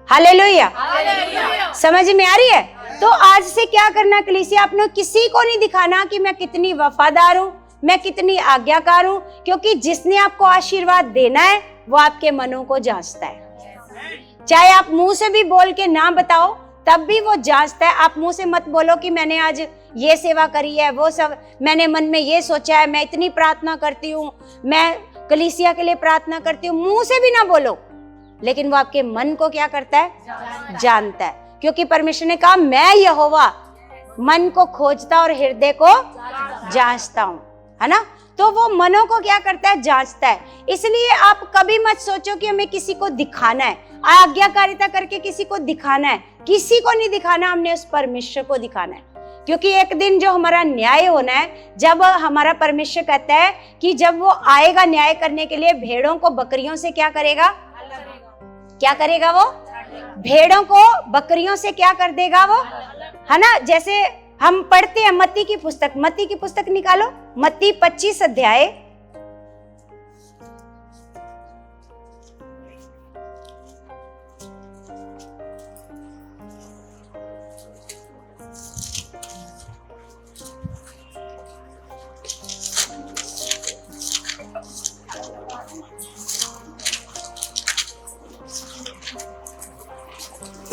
हालेलुया। समझ में आ रही है? तो आज से क्या करना कलीसिया? आपने किसी को नहीं दिखाना कि मैं कितनी वफादार हूं, मैं कितनी आज्ञाकार हूं, क्योंकि जिसने आपको आशीर्वाद देना है वो आपके मनों को जांचता है। चाहे आप मुंह से भी बोल के ना बताओ, तब भी वो जांचता है। आप मुंह से मत बोलो कि मैंने आज ये सेवा करी है, वो सब मैंने मन में ये सोचा है, मैं इतनी प्रार्थना करती हूँ, मैं कलीसिया के लिए प्रार्थना करती हूँ। मुंह से भी ना बोलो, लेकिन वो आपके मन को क्या करता है? जानता है। क्योंकि परमेश्वर ने कहा, मैं यहोवा मन को खोजता और हृदय को जांचता हूँ, है ना। तो वो मनों को क्या करता है? जांचता है। इसलिए आप कभी मत सोचो कि हमें किसी को दिखाना है, आज्ञाकारिता करके किसी को दिखाना है। किसी को नहीं दिखाना, हमने उस परमेश्वर को दिखाना है। क्योंकि एक दिन जो हमारा न्याय होना है, जब हमारा परमेश्वर कहता है कि जब वो आएगा न्याय करने के लिए, भेड़ों को बकरियों से क्या करेगा? क्या करेगा? वो भेड़ों को बकरियों से क्या कर देगा? वो, है ना। जैसे हम पढ़ते हैं मत्ती की पुस्तक निकालो, मत्ती 25 अध्याय,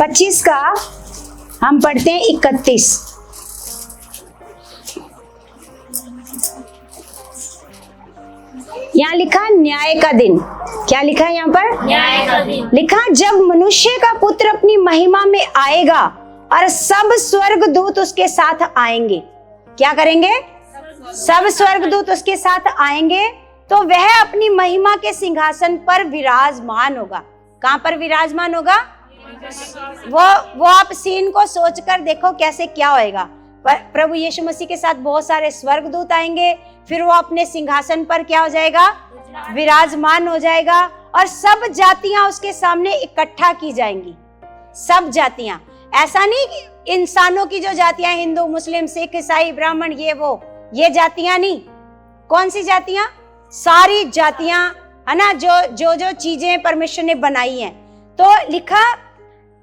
25 का हम पढ़ते हैं 31। यहाँ लिखा न्याय का दिन। क्या लिखा है यहाँ पर? न्याय का दिन। लिखा जब मनुष्य का पुत्र अपनी महिमा में आएगा और सब स्वर्गदूत उसके साथ आएंगे। क्या करेंगे? सब स्वर्गदूत उसके साथ आएंगे तो वह अपनी महिमा के सिंहासन पर विराजमान होगा। कहाँ पर विराजमान होगा? वो आप सीन को सोचकर देखो कैसे क्या होएगा। प्रभु यीशु मसीह के साथ बहुत सारे स्वर्गदूत आएंगे, फिर वो अपने सिंहासन पर क्या हो जाएगा? विराजमान हो जाएगा और सब जातियां उसके सामने इकट्ठा की जाएंगी। सब जातियां, ऐसा नहीं कि इंसानों की जो जातियां, हिंदू, मुस्लिम, सिख, ईसाई, ब्राह्मण, ये जातियां नहीं। कौन सी जातियां? सारी जातियां, है ना, जो चीजें परमेश्वर ने बनाई हैं। तो लिखा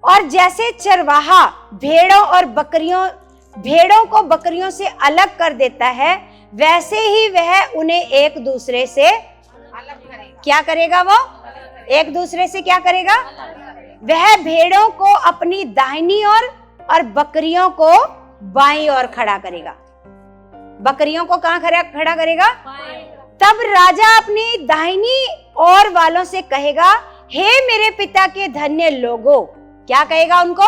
और जैसे चरवाहा भेड़ों को बकरियों से अलग कर देता है, वैसे ही वह उन्हें एक दूसरे से क्या करेगा? वो एक दूसरे से क्या करेगा? वह भेड़ों को अपनी दाहिनी ओर और बकरियों को बाईं ओर खड़ा करेगा। बकरियों को कहाँ खड़ा करेगा? तब राजा अपनी दाहिनी ओर वालों से कहेगा, हे मेरे पिता के धन्य लोगों। क्या कहेगा उनको?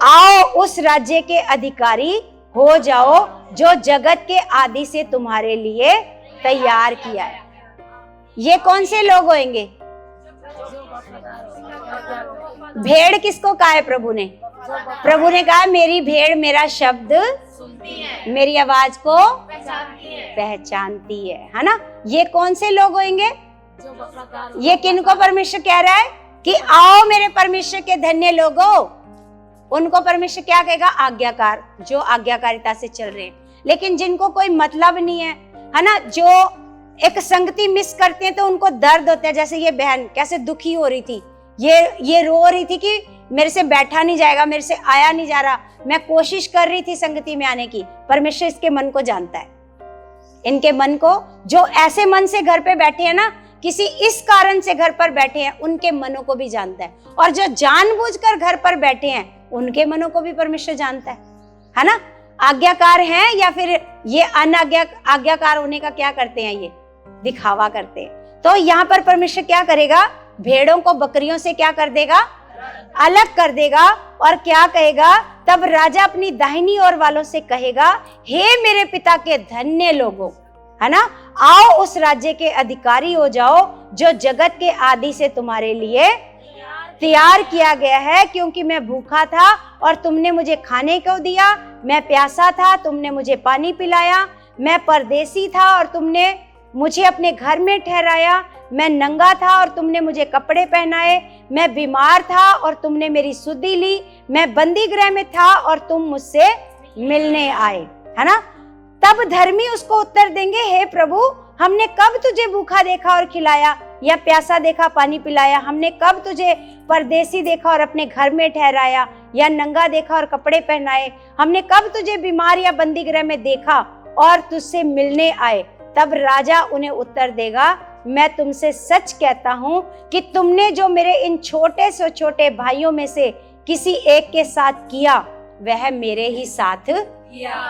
आओ उस राज्य के अधिकारी हो जाओ जो जगत के आदि से तुम्हारे लिए तैयार किया है। ये कौन से लोग होंगे? भेड़ किसको कहा है प्रभु ने? प्रभु ने कहा मेरी भेड़ मेरा शब्द सुनती है, मेरी आवाज को पहचानती है ना। ये कौन से लोग होंगे? ये किनको परमेश्वर कह रहा है कि आओ मेरे परमेश्वर के धन्य लोगों। उनको परमेश्वर क्या कहेगा? आज्ञाकार, जो आज्ञाकारिता से चल रहे हैं। लेकिन जिनको कोई मतलब नहीं है ना, जो एक संगति मिस करते हैं तो उनको दर्द होता है। जैसे ये बहन कैसे दुखी हो रही थी, ये रो रही थी कि मेरे से बैठा नहीं जाएगा, मेरे से आया नहीं जा रहा, मैं कोशिश कर रही थी संगति में आने की। परमेश्वर इसके मन को जानता है, इनके मन को। जो ऐसे मन से घर पे बैठे हैं ना, किसी इस कारण से घर पर बैठे हैं, उनके मनों को भी जानता है। और जो जानबूझकर घर पर बैठे हैं, उनके मनों को भी परमेश्वर जानता है ना। आज्ञाकार हैं या फिर ये आज्ञाकार होने का क्या करते हैं? ये दिखावा करते हैं। तो यहाँ पर परमेश्वर क्या करेगा? भेड़ों को बकरियों से क्या कर देगा? अलग कर देगा। और क्या कहेगा? तब राजा अपनी दाहिनी ओर वालों से कहेगा, हे मेरे पिता के धन्य लोगों, है ना, आओ उस राज्य के अधिकारी हो जाओ जो जगत के आदि से तुम्हारे लिए तैयार किया गया है। क्योंकि मैं भूखा था और तुमने मुझे खाने को दिया, मैं प्यासा था, तुमने मुझे पानी पिलाया, मैं परदेसी था और तुमने मुझे अपने घर में ठहराया, मैं नंगा था और तुमने मुझे कपड़े पहनाए, मैं बीमार था और तुमने मेरी सुधि ली, मैं बंदी गृह में था और तुम मुझसे मिलने आए, है ना। तब धर्मी उसको उत्तर देंगे, हे प्रभु, हमने कब तुझे भूखा देखा और खिलाया, या प्यासा देखा पानी पिलाया? हमने कब तुझे परदेसी देखा और अपने घर में ठहराया, या नंगा देखा और कपड़े पहनाए? हमने कब तुझे बीमार या बंदी गृह में देखा और तुझसे मिलने आए? तब राजा उन्हें उत्तर देगा, मैं तुमसे सच कहता हूँ कि तुमने जो मेरे इन छोटे से छोटे भाइयों में से किसी एक के साथ किया, वह मेरे ही साथ।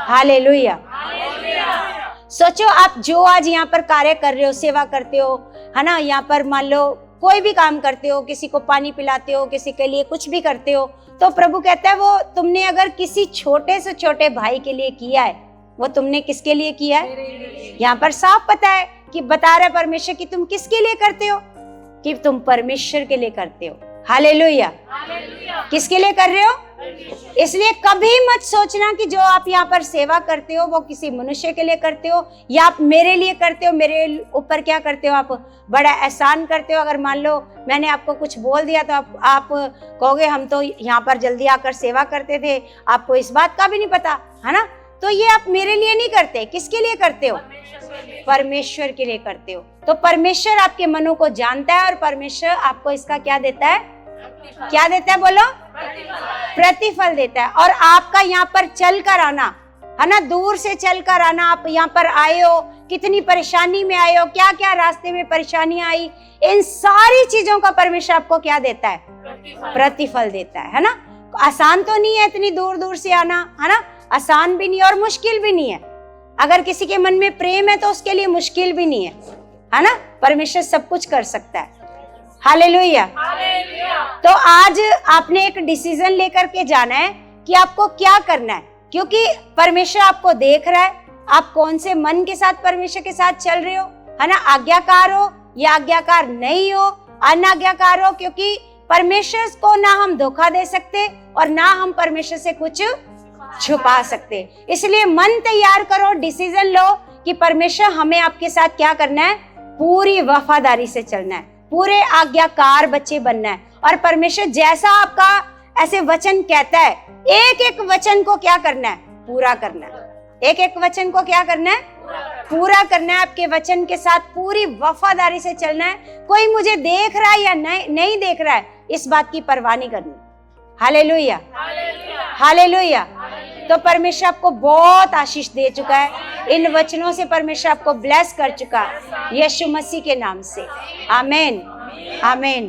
हालेलुया। सोचो, आप जो आज यहाँ पर कार्य कर रहे हो, सेवा करते हो, है ना, यहाँ पर मान लो कोई भी काम करते हो, किसी को पानी पिलाते हो, किसी के लिए कुछ भी करते हो, तो प्रभु कहता है वो तुमने अगर किसी छोटे से छोटे भाई के लिए किया है, वो तुमने किसके लिए किया है? यहाँ पर साफ पता है कि बता रहा है परमेश्वर कि तुम किसके लिए करते हो, कि तुम परमेश्वर के लिए करते हो। हालेलुया। किसके लिए कर रहे हो? इसलिए कभी मत सोचना कि जो आप यहाँ पर सेवा करते हो वो किसी मनुष्य के लिए करते हो या आप मेरे लिए करते हो, मेरे ऊपर क्या करते हो, आप बड़ा एहसान करते हो। अगर मान लो मैंने आपको कुछ बोल दिया तो आप कहोगे हम तो यहाँ पर जल्दी आकर सेवा करते थे, आपको इस बात का भी नहीं पता, है ना। तो ये आप मेरे लिए नहीं करते, किसके लिए करते हो? परमेश्वर के लिए करते हो। तो परमेश्वर आपके मनों को जानता है और परमेश्वर आपको इसका क्या देता है? क्या देता है? बोलो, प्रतिफल देता है। और आपका यहाँ पर चल कर आना, है ना, दूर से चल कर आना, आप यहाँ पर आए हो, कितनी परेशानी में आए हो, क्या क्या रास्ते में परेशानियां आई, इन सारी चीजों का परमेश्वर आपको क्या देता है? प्रतिफल देता है ना। आसान तो नहीं है इतनी दूर दूर से आना, है ना, आसान भी नहीं और मुश्किल भी नहीं है। अगर किसी के मन में प्रेम है तो उसके लिए मुश्किल भी नहीं है ना। परमेश्वर सब कुछ कर सकता है। हालेलुया। तो आज आपने एक डिसीजन लेकर के जाना है कि आपको क्या करना है, क्योंकि परमेश्वर आपको देख रहा है। आप कौन से मन के साथ परमेश्वर के साथ चल रहे हो, है ना, आज्ञाकार हो या आज्ञाकार नहीं हो, अनाज्ञाकार हो, क्योंकि परमेश्वर को ना हम धोखा दे सकते और ना हम परमेश्वर से कुछ छुपा सकते। इसलिए मन तैयार करो, डिसीजन लो कि परमेश्वर हमें आपके साथ क्या करना है, पूरी वफादारी से चलना है, पूरे आज्ञाकार बच्चे बनना है। और परमेश्वर जैसा आपका ऐसे वचन कहता है, एक एक वचन को क्या करना है, पूरा करना है। एक एक वचन को क्या करना है, पूरा करना है। आपके वचन के साथ पूरी वफादारी से चलना है। कोई मुझे देख रहा है या नहीं देख रहा है, इस बात की परवाह नहीं करनी। Hallelujah, hallelujah. तो परमेश्वर आपको बहुत आशीष दे चुका है। इन वचनों से परमेश्वर आपको ब्लेस कर चुका है, यीशु मसीह के नाम से। आमीन, आमीन।